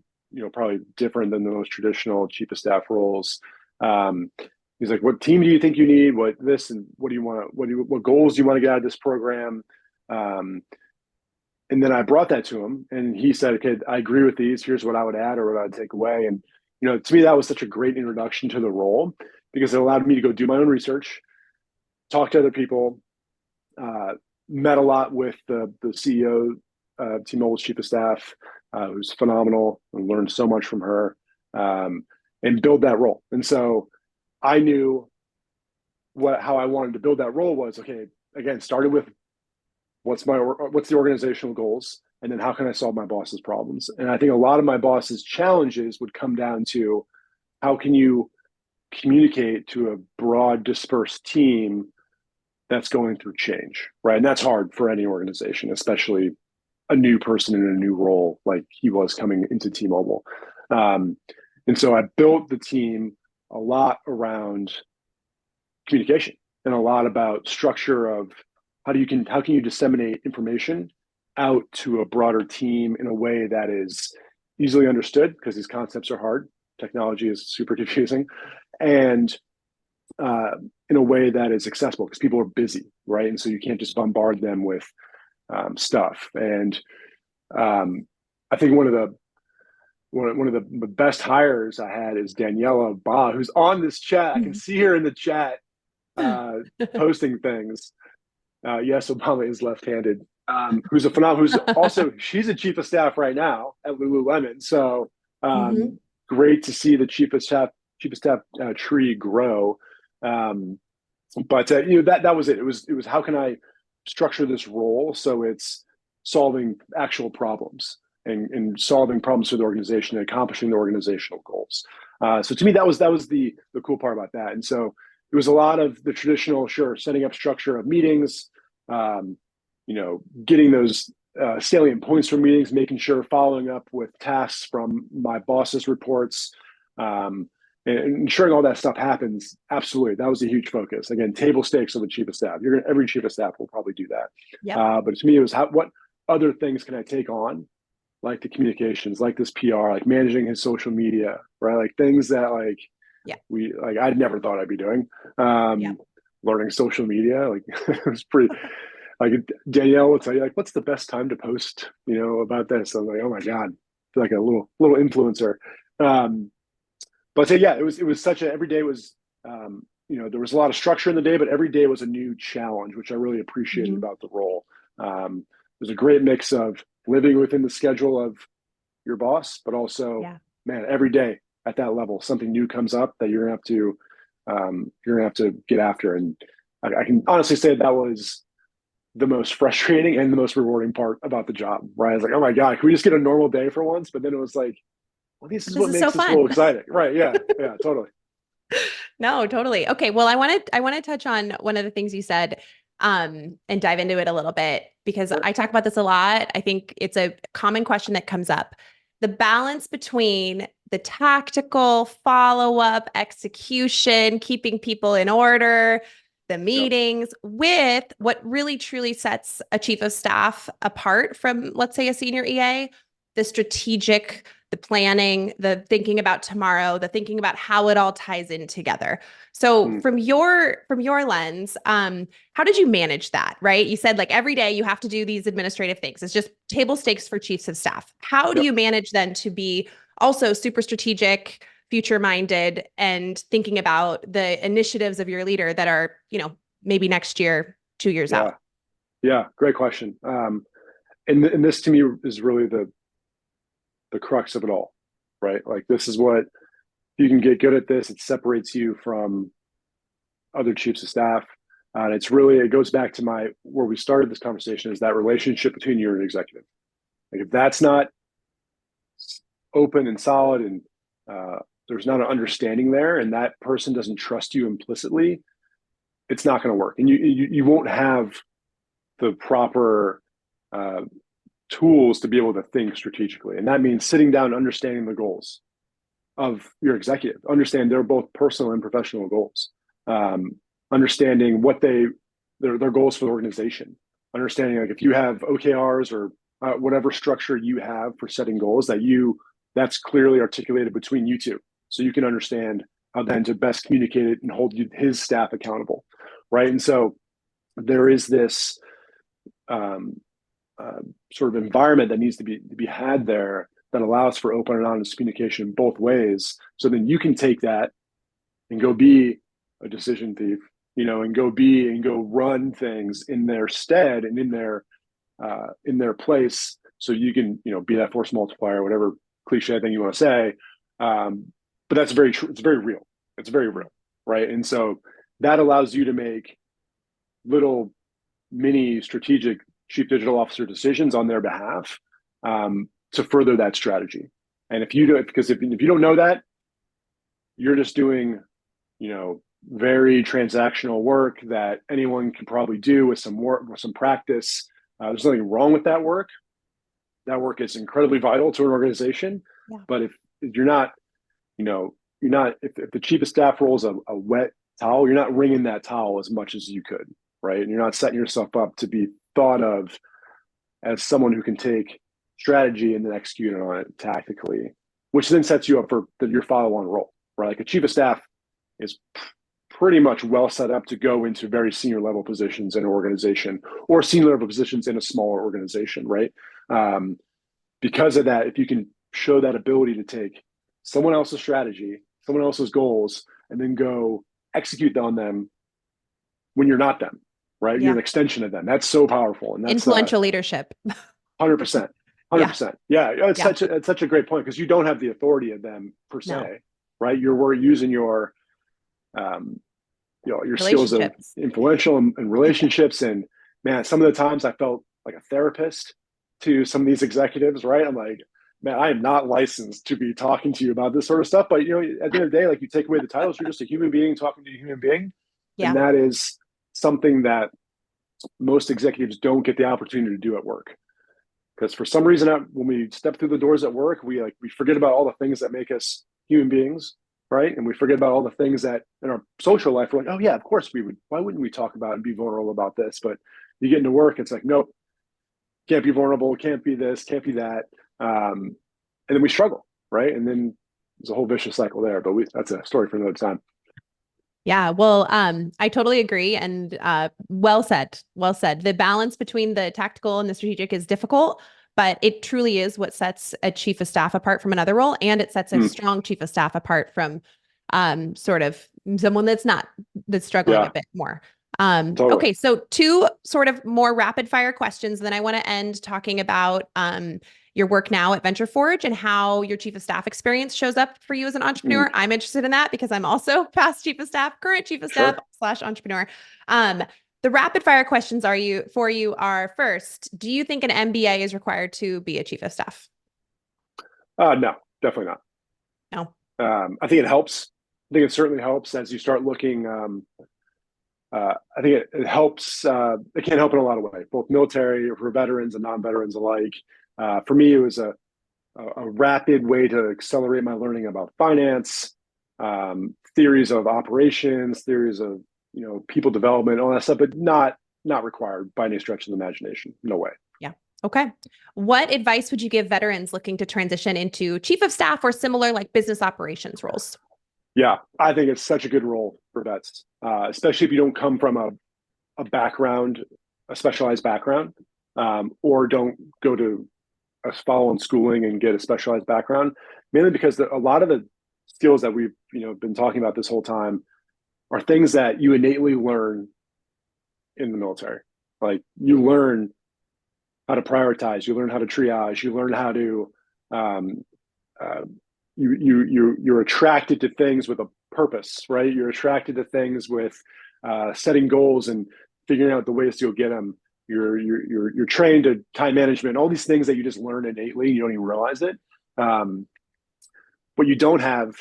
[SPEAKER 2] probably different than the most traditional chief of staff roles. Um, he's like, "What team do you think you need? What this and what do you want? What goals do you want to get out of this program?" Um, and then I brought that to him, and he said, "Okay, I agree with these. Here's what I would add or what I'd take away." And to me, that was such a great introduction to the role because it allowed me to go do my own research, talk to other people, uh, met a lot with the CEO, T-Mobile's chief of staff, who's phenomenal, and learned so much from her, and build that role. And so I knew how I wanted to build that role was okay. Again, started with what's the organizational goals, and then how can I solve my boss's problems. And I think a lot of my boss's challenges would come down to how can you communicate to a broad dispersed team that's going through change, right? And that's hard for any organization, especially a new person in a new role like he was coming into T-Mobile. Um, and so I built the team a lot around communication and a lot about structure of how can you disseminate information out to a broader team in a way that is easily understood because these concepts are hard. Technology is super confusing, and uh, in a way that is accessible because people are busy, right? And so you can't just bombard them with stuff. And um, I think one of the best hires I had is Daniela Ba, who's on this chat. I can see her in the chat uh, posting things. Yes, Obama is left-handed. Who's a phenomenal? Who's also she's a chief of staff right now at Lululemon. So
[SPEAKER 1] Mhm.
[SPEAKER 2] great to see the chief of staff tree grow. Um, but that was it. It was how can I structure this role so it's solving actual problems and solving problems for the organization and accomplishing the organizational goals. So to me, that was the cool part about that. And so it was a lot of the traditional, sure, setting up structure of meetings, um, getting those salient points from meetings, making sure following up with tasks from my boss's reports, um, and ensuring all that stuff happens. Absolutely, that was a huge focus. Again, table stakes of the chief of staff. Every chief of staff will probably do that.
[SPEAKER 1] Yep.
[SPEAKER 2] But to me, it was what other things can I take on, like the communications, like this PR, like managing his social media, right? Like things that
[SPEAKER 1] Yeah.
[SPEAKER 2] I'd never thought I'd be doing.
[SPEAKER 1] Yeah.
[SPEAKER 2] Learning social media, like it was pretty. Like Danielle will tell you, like, what's the best time to post, about this? I'm like, oh my god, like a little influencer. Um, but so yeah, it was such a every day was there was a lot of structure in the day, but every day was a new challenge, which I really appreciated
[SPEAKER 1] Mhm.
[SPEAKER 2] about the role. It was a great mix of living within the schedule of your boss, but also,
[SPEAKER 1] Yeah.
[SPEAKER 2] man, every day at that level, something new comes up that you're gonna have to get after. And I can honestly say that was the most frustrating and the most rewarding part about the job, right? I was like, oh my God, can we just get a normal day for once? But then it was like, well, this is
[SPEAKER 1] This
[SPEAKER 2] what
[SPEAKER 1] is so
[SPEAKER 2] makes this
[SPEAKER 1] fun.
[SPEAKER 2] role exciting. Right. Yeah. Yeah, totally.
[SPEAKER 1] No, totally. Okay. Well, I want to touch on one of the things you said, and dive into it a little bit because
[SPEAKER 2] Sure.
[SPEAKER 1] I talk about this a lot. I think it's a common question that comes up. The balance between the tactical follow-up, execution, keeping people in order, the
[SPEAKER 2] Yep.
[SPEAKER 1] meetings with what really truly sets a chief of staff apart from, let's say, a senior EA, the strategic, the planning, the thinking about tomorrow, the thinking about how it all ties in together. So
[SPEAKER 2] Mm.
[SPEAKER 1] from your lens, how did you manage that? Right? You said like every day you have to do these administrative things. It's just table stakes for chiefs of staff. How do
[SPEAKER 2] Yep.
[SPEAKER 1] you manage then to be also super strategic, future minded, and thinking about the initiatives of your leader that are, maybe next year, 2 years
[SPEAKER 2] Yeah.
[SPEAKER 1] out?
[SPEAKER 2] Yeah. Great question. And this to me is really the crux of it all, right? Like this is what you can get good at this. It separates you from other chiefs of staff. And it's really, it goes back to where we started this conversation is that relationship between you and an executive. Like if that's not open and solid and there's not an understanding there and that person doesn't trust you implicitly, it's not going to work. And you won't have the proper tools to be able to think strategically. And that means sitting down and understanding the goals of your executive, understand they're both personal and professional goals, understanding what their goals for the organization, understanding like if you have OKRs or whatever structure you have for setting goals that's clearly articulated between you two. So you can understand how then to best communicate it and hold his staff accountable. Right. And so there is this sort of environment that needs to be had there that allows for open and honest communication both ways. So then you can take that and go be a decision thief, and go run things in their stead and in their place. So you can, be that force multiplier, whatever cliche thing you want to say. But that's very true. It's very real. It's very real. Right. And so that allows you to make little mini strategic chief digital officer decisions on their behalf to further that strategy. And if you don't know that, you're just doing, very transactional work that anyone can probably do with some work, with some practice. There's nothing wrong with that work. That work is incredibly vital to an organization.
[SPEAKER 1] Yeah.
[SPEAKER 2] But if you're not, if the chief of staff role is a wet towel, you're not wringing that towel as much as you could, right? And you're not setting yourself up to be thought of as someone who can take strategy and then execute on it tactically, which then sets you up for your follow-on role, right? Like a chief of staff is pretty much well set up to go into very senior level positions in an organization or senior level positions in a smaller organization, right? Because of that, if you can show that ability to take someone else's strategy, someone else's goals, and then go execute on them when you're not them, right?
[SPEAKER 1] Yeah.
[SPEAKER 2] You're an extension of them. That's so powerful. And that's
[SPEAKER 1] Influential leadership.
[SPEAKER 2] 100%.
[SPEAKER 1] Yeah.
[SPEAKER 2] 100%. Yeah. It's
[SPEAKER 1] Yeah.
[SPEAKER 2] such a great point because you don't have the authority of them per se,
[SPEAKER 1] No.
[SPEAKER 2] right? You're using your skills of
[SPEAKER 1] Relationships.
[SPEAKER 2] influential and relationships. And man, some of the times I felt like a therapist to some of these executives, right? I'm like, man, I am not licensed to be talking to you about this sort of stuff. But at the end of the day, like you take away the titles, you're just a human being talking to a human being.
[SPEAKER 1] Yeah.
[SPEAKER 2] And that is something that most executives don't get the opportunity to do at work. Because for some reason, when we step through the doors at work, we forget about all the things that make us human beings, right? And we forget about all the things that in our social life, we're like, oh yeah, of course we would. Why wouldn't we talk about and be vulnerable about this? But you get into work, it's like, nope, can't be vulnerable, can't be this, can't be that, and then we struggle, right? And then there's a whole vicious cycle there. But that's a story for another time.
[SPEAKER 1] Yeah, well, I totally agree. And well said. Well said. The balance between the tactical and the strategic is difficult, but it truly is what sets a chief of staff apart from another role. And it sets a strong chief of staff apart from sort of someone that's struggling a bit more.
[SPEAKER 2] Totally.
[SPEAKER 1] Okay, so two sort of more rapid fire questions. Then I want to end talking about your work now at VentureForge and how your chief of staff experience shows up for you as an entrepreneur. I'm interested in that because I'm also past chief of staff, current chief of staff / entrepreneur. The The rapid fire questions are first, do you think an MBA is required to be a chief of staff?
[SPEAKER 2] No, definitely not.
[SPEAKER 1] No.
[SPEAKER 2] I think it helps. I think it certainly helps as you start looking. I think it helps. It can help in a lot of ways, both military for veterans and non-veterans alike. For me, it was a rapid way to accelerate my learning about finance, theories of operations, theories of people development, all that stuff, but not required by any stretch of the imagination. No way.
[SPEAKER 1] Yeah. Okay. What advice would you give veterans looking to transition into chief of staff or similar like business operations roles?
[SPEAKER 2] Yeah, I think it's such a good role for vets, especially if you don't come from a background, a specialized background, or don't go to a follow-on schooling and get a specialized background. Mainly because a lot of the skills that we've been talking about this whole time are things that you innately learn in the military. Like you learn how to prioritize, you learn how to triage, you learn how to you're attracted to things with a purpose, right? You're attracted to things with setting goals and figuring out the ways to go get them. You're trained to time management, all these things that you just learn innately. You don't even realize it. What you don't have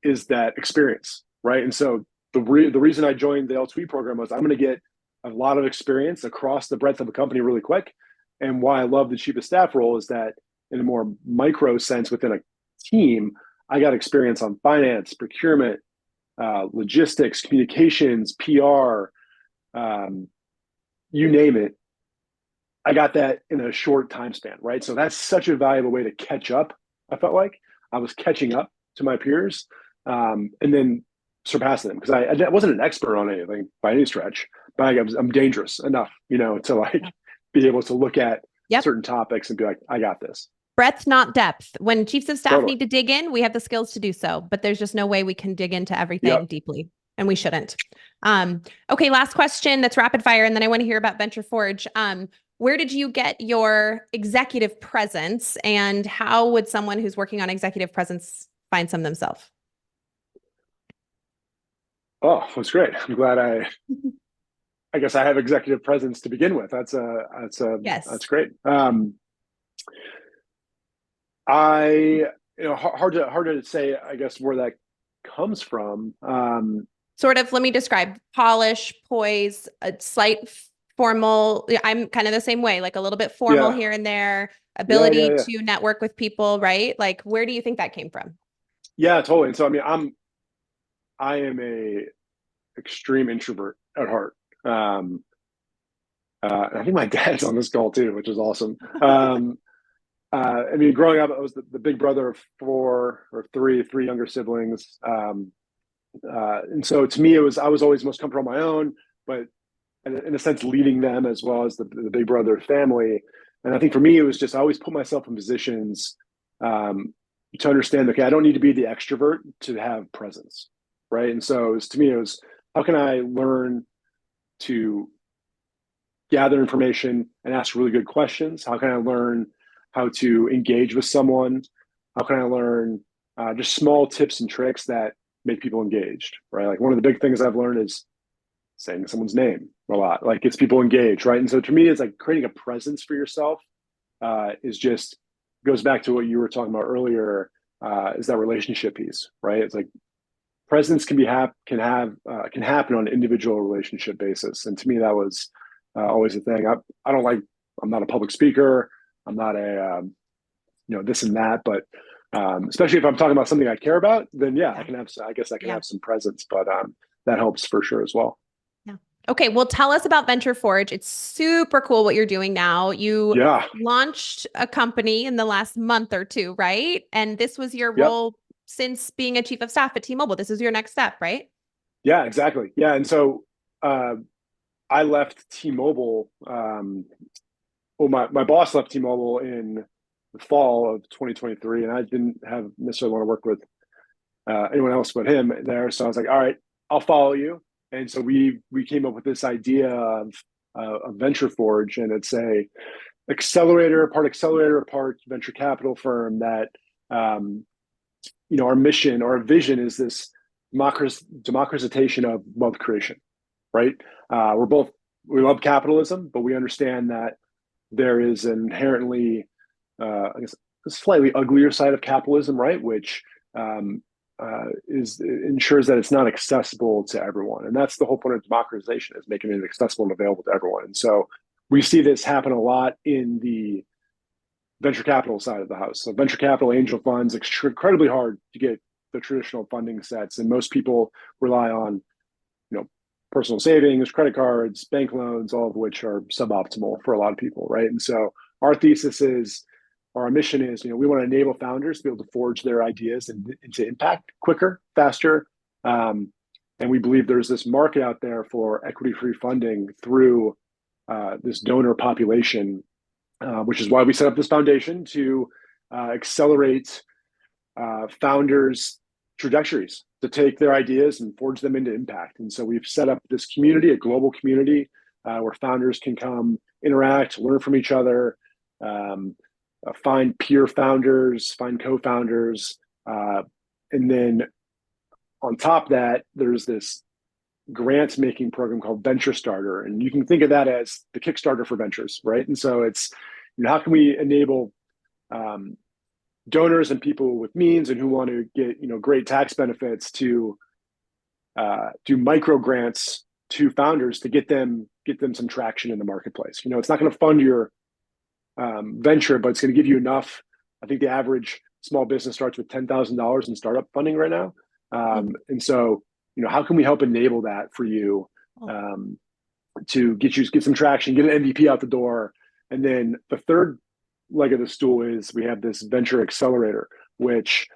[SPEAKER 2] is that experience, right? And so the reason I joined the L2E program was I'm going to get a lot of experience across the breadth of a company really quick. And why I love the chief of staff role is that in a more micro sense within a team, I got experience on finance, procurement, logistics, communications, PR, you name it. I got that in a short time span, right? So that's such a valuable way to catch up. I felt like I was catching up to my peers, and then surpassing them because I wasn't an expert on anything by any stretch, but I'm dangerous enough, to like be able to look at certain topics and be like, I got this.
[SPEAKER 1] Breadth, not depth. When chiefs of staff need to dig in, we have the skills to do so, but there's just no way we can dig into everything deeply, and we shouldn't. Okay, last question that's rapid fire, and then I want to hear about VentureForge. Where did you get your executive presence, and how would someone who's working on executive presence find some themselves?
[SPEAKER 2] Oh, that's great. I'm glad I guess I have executive presence to begin with. That's great. Hard to say, I guess, where that comes from.
[SPEAKER 1] Sort of, let me describe: polish, poise, a slight formal. I'm kind of the same way, like a little bit formal here and there, ability to network with people, right? Like, where do you think that came from?
[SPEAKER 2] Yeah, totally. And so, I mean, I am a extreme introvert at heart. I think my dad's on this call too, which is awesome. I mean, growing up, I was the big brother of three younger siblings. And so to me, I was always most comfortable on my own, but in a sense, leading them as well as the big brother family. And I think for me, it was just, I always put myself in positions to understand, okay, I don't need to be the extrovert to have presence, right? And so to me, it was, how can I learn to gather information and ask really good questions? How can I learn how to engage with someone? How can I learn just small tips and tricks that make people engaged, right? Like one of the big things I've learned is saying someone's name a lot, like gets people engaged, right? And so to me, it's like creating a presence for yourself goes back to what you were talking about earlier, is that relationship piece, right? It's like presence can happen on an individual relationship basis. And to me, that was always a thing. I'm not a public speaker. I'm not a, this and that, but especially if I'm talking about something I care about, then I can have some presence, but that helps for sure as well.
[SPEAKER 1] Yeah. Okay. Well, tell us about VentureForge. It's super cool what you're doing now. You launched a company in the last month or two, right? And this was your role since being a chief of staff at T-Mobile. This is your next step, right?
[SPEAKER 2] Yeah, exactly. Yeah. And so I left T-Mobile. My boss left T-Mobile in the fall of 2023, and I didn't necessarily want to work with anyone else but him there. So I was like, all right, I'll follow you. And so we came up with this idea of VentureForge, and it's a accelerator, part venture capital firm that our mission or our vision is this democratization of wealth creation. right? We love capitalism, but we understand that there is an inherently, I guess, a slightly uglier side of capitalism, right? Which ensures that it's not accessible to everyone, and that's the whole point of democratization, is making it accessible and available to everyone. And so we see this happen a lot in the venture capital side of the house. So venture capital, angel funds, incredibly hard to get the traditional funding sets, and most people rely on, personal savings, credit cards, bank loans, all of which are suboptimal for a lot of people, right? And so our thesis is, our mission is, we want to enable founders to be able to forge their ideas into impact quicker, faster. And we believe there's this market out there for equity-free funding through this donor population, which is why we set up this foundation to accelerate founders' trajectories, to take their ideas and forge them into impact. And so we've set up this community, a global community, where founders can come interact, learn from each other, find peer founders, find co-founders. And then on top of that, there's this grant making program called Venture Starter. And you can think of that as the Kickstarter for ventures, right? And so it's, how can we enable donors and people with means and who want to get, great tax benefits to do micro grants to founders to get them some traction in the marketplace. It's not going to fund your venture, but it's going to give you enough. I think the average small business starts with $10,000 in startup funding right now. And so, how can we help enable that for you to get some traction, get an MVP out the door? And then the third leg of the stool is we have this venture accelerator, which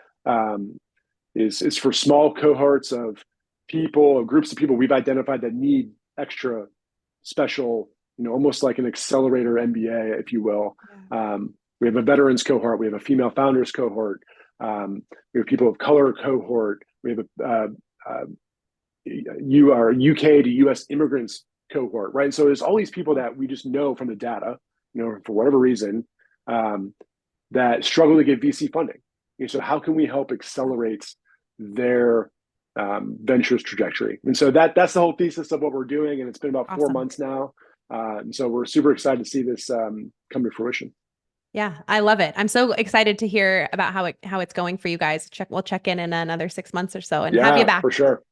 [SPEAKER 2] is for small cohorts of people, groups of people we've identified that need extra special, almost like an accelerator MBA, if you will. Yeah. We have a veterans cohort. We have a female founders cohort. We have people of color cohort. We have our UK to US immigrants cohort, right? So there's all these people that we just know from the data, for whatever reason, that struggle to get VC funding. So how can we help accelerate their ventures trajectory? And so that's the whole thesis of what we're doing. And it's been about 4 months now. And so we're super excited to see this come to fruition.
[SPEAKER 1] Yeah, I love it. I'm so excited to hear about how it's going for you guys. We'll check in another 6 months or so and have you back.
[SPEAKER 2] For sure.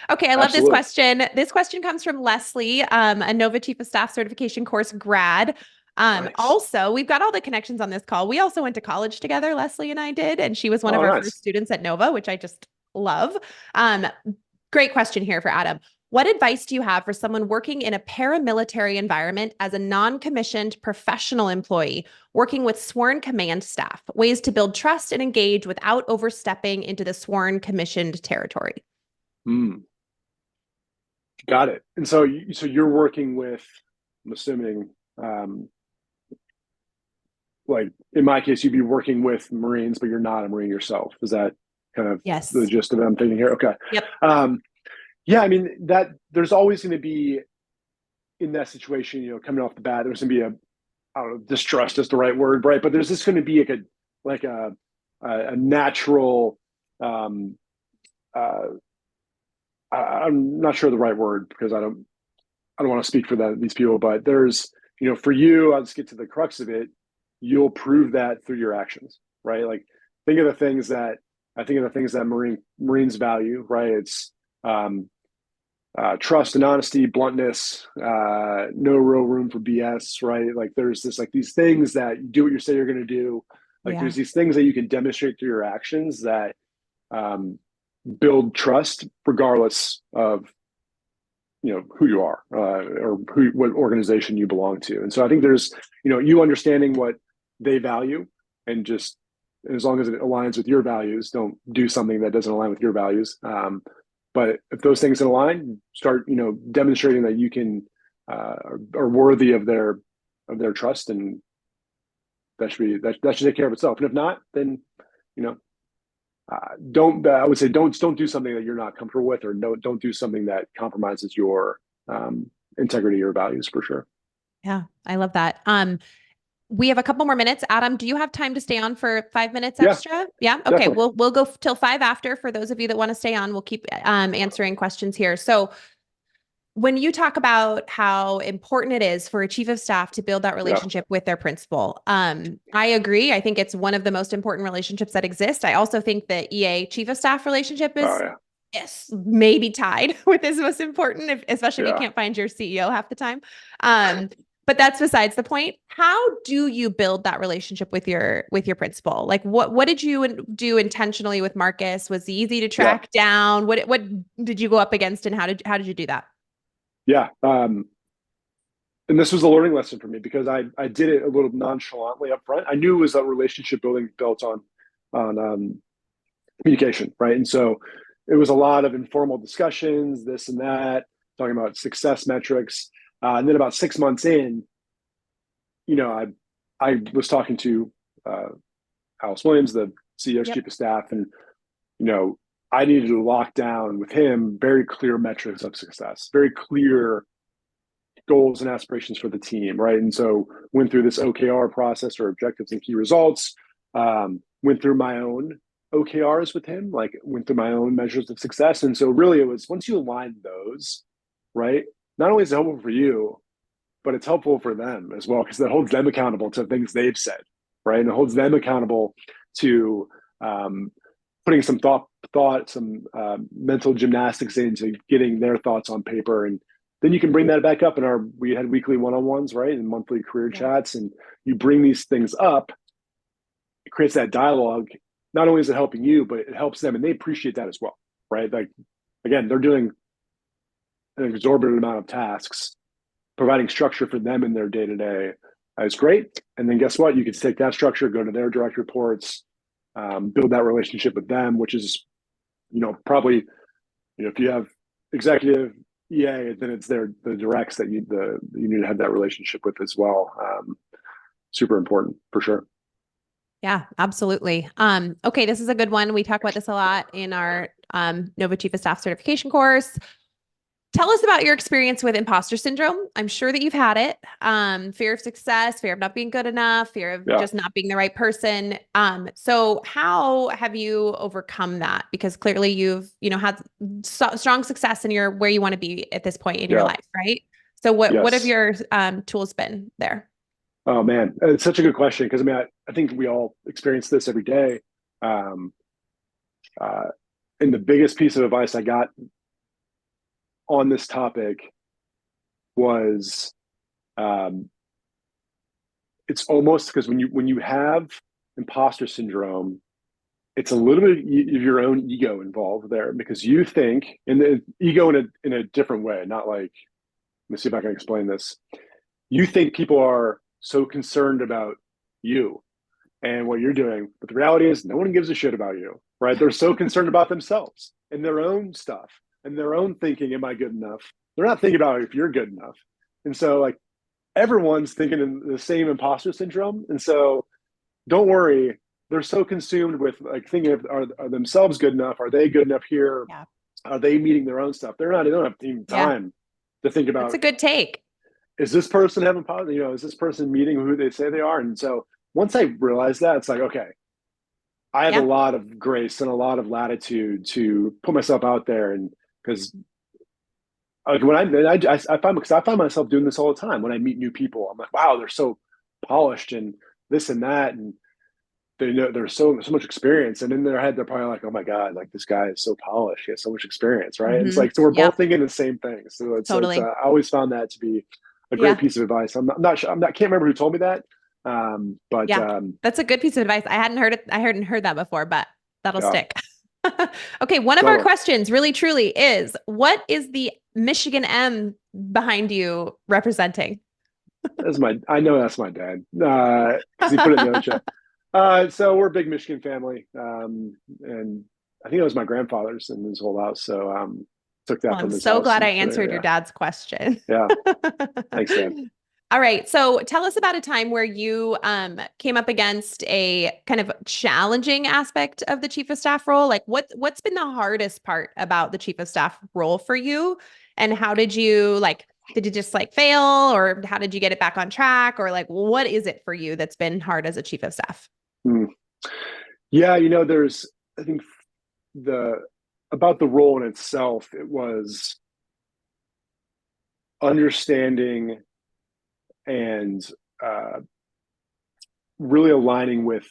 [SPEAKER 1] Okay, I love this question. This question comes from Leslie, a Nova Chief of Staff certification course grad. Nice. Also, we've got all the connections on this call. We also went to college together, Leslie and I did, and she was one of our first students at Nova, which I just love. Great question here for Adam. What advice do you have for someone working in a paramilitary environment as a non-commissioned professional employee, working with sworn command staff, ways to build trust and engage without overstepping into the sworn commissioned territory?
[SPEAKER 2] Got it. And so you're working with, I'm assuming, like in my case, you'd be working with Marines, but you're not a Marine yourself. Is that kind of the gist of what I'm thinking here? Okay.
[SPEAKER 1] Yep.
[SPEAKER 2] Yeah, I mean, that there's always going to be, in that situation, coming off the bat, there's going to be I don't know, distrust is the right word, right? But there's just going to be a natural, I'm not sure the right word because I don't want to speak for these people, but there's, for you, I'll just get to the crux of it. You'll prove that through your actions, right? Like think of the things that Marines value, right? It's trust and honesty, bluntness, no real room for BS, right? Like there's these things that you do what you say you're going to do. There's these things that you can demonstrate through your actions that build trust regardless of who you are or what organization you belong to. And so I think there's you understanding what they value, and just as long as it aligns with your values, don't do something that doesn't align with your values. But if those things align, start demonstrating that you can are worthy of their trust, and that should take care of itself. And if not, then I would say don't do something that you're not comfortable with, or don't do something that compromises your integrity or values, for sure.
[SPEAKER 1] Yeah, I love that. We have a couple more minutes. Adam, do you have time to stay on for 5 minutes extra? Yeah. Okay.
[SPEAKER 2] Definitely.
[SPEAKER 1] We'll go till 5 after. For those of you that want to stay on, we'll keep answering questions here. So when you talk about how important it is for a chief of staff to build that
[SPEAKER 2] Yeah.
[SPEAKER 1] relationship with their principal, I agree. I think it's one of the most important relationships that exist. I also think the EA chief of staff relationship
[SPEAKER 2] Oh
[SPEAKER 1] is
[SPEAKER 2] yeah.
[SPEAKER 1] yes, maybe tied with is most important, especially if you
[SPEAKER 2] Yeah.
[SPEAKER 1] can't find your CEO half the time. Um, but that's besides the point. How do you build that relationship with your principal? Like what did you do intentionally with Marcus? Was he easy to
[SPEAKER 2] Yeah.
[SPEAKER 1] track down? What did you go up against, and how did you do that?
[SPEAKER 2] Yeah. And this was a learning lesson for me because I did it a little nonchalantly up front. I knew it was a relationship building built on communication, right? And so it was a lot of informal discussions, this and that, talking about success metrics. And then about 6 months in, you know, I was talking to uh, Alice Williams, the CEO's
[SPEAKER 1] Yep.
[SPEAKER 2] chief of staff, and you know, I needed to lock down with him very clear metrics of success, very clear goals and aspirations for the team, right? And so went through this OKR process, or objectives and key results. Went through my own OKRs with him, like went through my own measures of success. And so really it was once you align those, right? Not only is it helpful for you, but it's helpful for them as well because it holds them accountable to things they've said, right? And it holds them accountable to um, putting some some mental gymnastics into getting their thoughts on paper, and then you can bring that back up in our. We had weekly one-on-ones, right, and monthly career
[SPEAKER 1] Yeah.
[SPEAKER 2] chats, and you bring these things up. It creates that dialogue. Not only is it helping you, but it helps them, and they appreciate that as well, right? Like again, they're doing an exorbitant amount of tasks. Providing structure for them in their day to day is great. And then guess what? You can take that structure, go to their direct reports, build that relationship with them, which is, probably, if you have executive EA, then it's the directs that you need to have that relationship with as well. Super important for sure.
[SPEAKER 1] Yeah, absolutely. Okay, this is a good one. We talk about this a lot in our Nova Chief of Staff certification course. Tell us about your experience with imposter syndrome. I'm sure that you've had it. Fear of success, fear of not being good enough, fear of
[SPEAKER 2] Yeah.
[SPEAKER 1] just not being the right person. So how have you overcome that? Because clearly you've, had strong success and you're where you want to be at this point in your
[SPEAKER 2] Yeah.
[SPEAKER 1] life, right? So what have
[SPEAKER 2] Yes.
[SPEAKER 1] your tools been there?
[SPEAKER 2] Oh man, it's such a good question because I think we all experience this every day. Um, uh, and the biggest piece of advice I got on this topic was um, it's almost because when you have imposter syndrome, it's a little bit of your own ego involved there because you think, and the ego in a different way, not like, let me see if I can explain this. You think people are so concerned about you and what you're doing, but the reality is no one gives a shit about you, right? They're so concerned about themselves and their own stuff and their own thinking, am I good enough? They're not thinking about if you're good enough. And so like everyone's thinking in the same imposter syndrome. And so don't worry. They're so consumed with like thinking of are themselves good enough? Are they good enough here?
[SPEAKER 1] Yeah.
[SPEAKER 2] Are they meeting their own stuff? They don't have even
[SPEAKER 1] Yeah.
[SPEAKER 2] time to think
[SPEAKER 1] That's
[SPEAKER 2] about
[SPEAKER 1] a good take.
[SPEAKER 2] is this person having positive, is this person meeting who they say they are? And so once I realized that, it's like, okay, I have a
[SPEAKER 1] Yeah.
[SPEAKER 2] lot of grace and a lot of latitude to put myself out there. And because like when I find because I find myself doing this all the time when I meet new people, I'm like, wow, they're so polished and this and that, and they know there's so much experience, and in their head they're probably like, oh my god, like this guy is so polished, he has so much experience, right? And it's like so we're both
[SPEAKER 1] Yep.
[SPEAKER 2] thinking the same thing. So it's
[SPEAKER 1] Totally.
[SPEAKER 2] I always found that to be a great
[SPEAKER 1] Yeah.
[SPEAKER 2] piece of advice. I'm not sure, I can't remember who told me that, but
[SPEAKER 1] Yeah. That's a good piece of advice. I hadn't heard it. I hadn't heard that before, but that'll
[SPEAKER 2] yeah,
[SPEAKER 1] stick. Okay. One of our
[SPEAKER 2] totally.
[SPEAKER 1] questions really truly is what is the Michigan M behind you representing?
[SPEAKER 2] I know that's my dad because he put it in the other chat. So we're a big Michigan family, and I think it was my grandfather's in his whole house. So took
[SPEAKER 1] Well,
[SPEAKER 2] that
[SPEAKER 1] I'm
[SPEAKER 2] from his
[SPEAKER 1] so
[SPEAKER 2] house
[SPEAKER 1] glad I
[SPEAKER 2] and put it.
[SPEAKER 1] answered your
[SPEAKER 2] Yeah,
[SPEAKER 1] dad's question.
[SPEAKER 2] yeah. Thanks, Dan.
[SPEAKER 1] All right. So tell us about a time where you came up against a kind of challenging aspect of the chief of staff role. Like what's been the hardest part about the chief of staff role for you? And how did you just like fail, or how did you get it back on track? Or like what is it for you that's been hard as a chief of staff?
[SPEAKER 2] Hmm. Yeah, there's I think the about the role in itself, it was understanding and really aligning with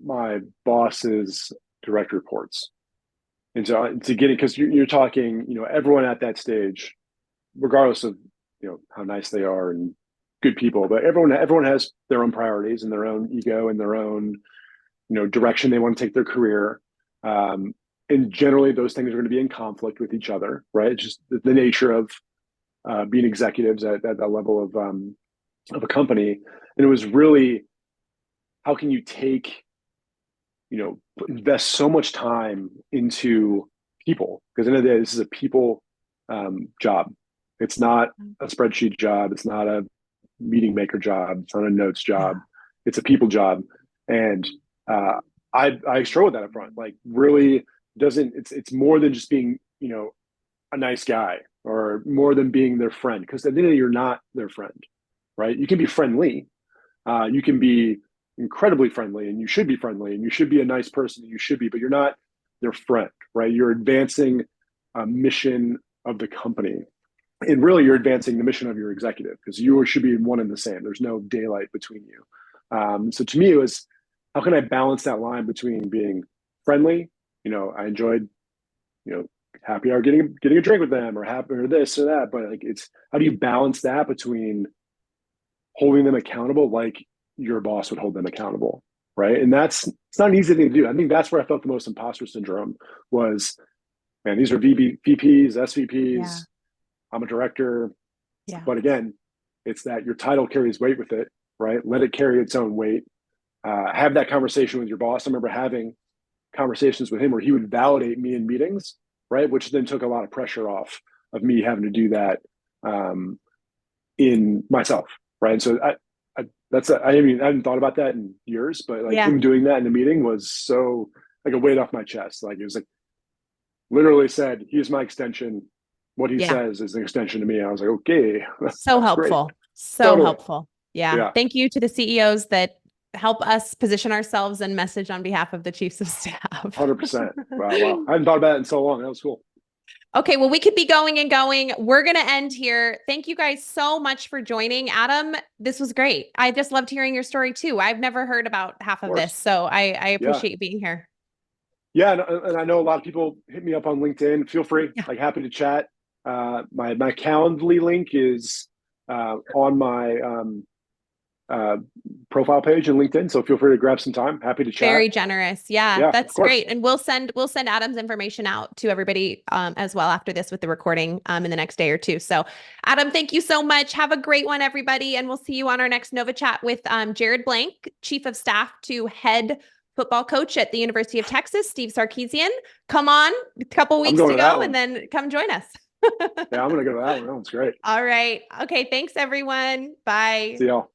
[SPEAKER 2] my boss's direct reports. And so to get it, because you're talking, everyone at that stage, regardless of how nice they are and good people, but everyone has their own priorities and their own ego and their own direction they want to take their career. And generally, those things are going to be in conflict with each other, right? It's just the nature of being executives at that level of a company. And it was really, how can you take invest so much time into people, because at the end of the day, this is a people job. It's not a spreadsheet job. It's not a meeting maker job. It's not a notes job. It's a people job. And I struggle with that up front. Like, really doesn't, it's more than just being, a nice guy, or more than being their friend. Because at the end of the day, you're not their friend, right? You can be friendly. You can be incredibly friendly, and you should be friendly, and you should be a nice person, and you should be, but you're not their friend, right? You're advancing a mission of the company. And really, you're advancing the mission of your executive, because you should be one and the same. There's no daylight between you. So to me, it was, how can I balance that line between being friendly? I enjoyed, happy hour, getting a drink with them, or happy, or this or that. But like, it's, how do you balance that between holding them accountable like your boss would hold them accountable, right? And it's not an easy thing to do. I think that's where I felt the most imposter syndrome was, man, these are VPs, SVPs.
[SPEAKER 1] Yeah.
[SPEAKER 2] I'm a director.
[SPEAKER 1] Yeah.
[SPEAKER 2] But again, it's that your title carries weight with it, right? Let it carry its own weight. Have that conversation with your boss. I remember having conversations with him where he would validate me in meetings, right? Which then took a lot of pressure off of me having to do that in myself, right? And so I hadn't thought about that in years, but like him doing that in a meeting was so like a weight off my chest. Like, it was like, literally said, here's my extension. What he says is an extension to me. I was like, okay.
[SPEAKER 1] So helpful.
[SPEAKER 2] Great.
[SPEAKER 1] So
[SPEAKER 2] Totally.
[SPEAKER 1] helpful. Yeah. Thank you to the CEOs that help us position ourselves and message on behalf of the chiefs of staff.
[SPEAKER 2] 100%. Wow. I hadn't thought about it in so long. That was cool.
[SPEAKER 1] Okay, well, we could be going and going. We're going to end here. Thank you guys so much for joining. Adam, this was great. I just loved hearing your story too. I've never heard about half of this, so I appreciate you being here.
[SPEAKER 2] Yeah, and I know a lot of people hit me up on LinkedIn. Feel free, like, happy to chat. My Calendly link is on my profile page in LinkedIn, so feel free to grab some time. Happy to chat.
[SPEAKER 1] Very generous. Yeah, that's great. And we'll send Adam's information out to everybody as well after this with the recording in the next day or two. So Adam, thank you so much. Have a great one, everybody. And we'll see you on our next Nova Chat with 𝗔𝗱𝗺, Chief of Staff to Head Football Coach at the University of Texas, Steve 𝗔𝗱𝗺. Come on, a couple weeks to go and then come join us.
[SPEAKER 2] Yeah, I'm going to go to that one. That one's great.
[SPEAKER 1] All right. Okay. Thanks, everyone. Bye.
[SPEAKER 2] See y'all.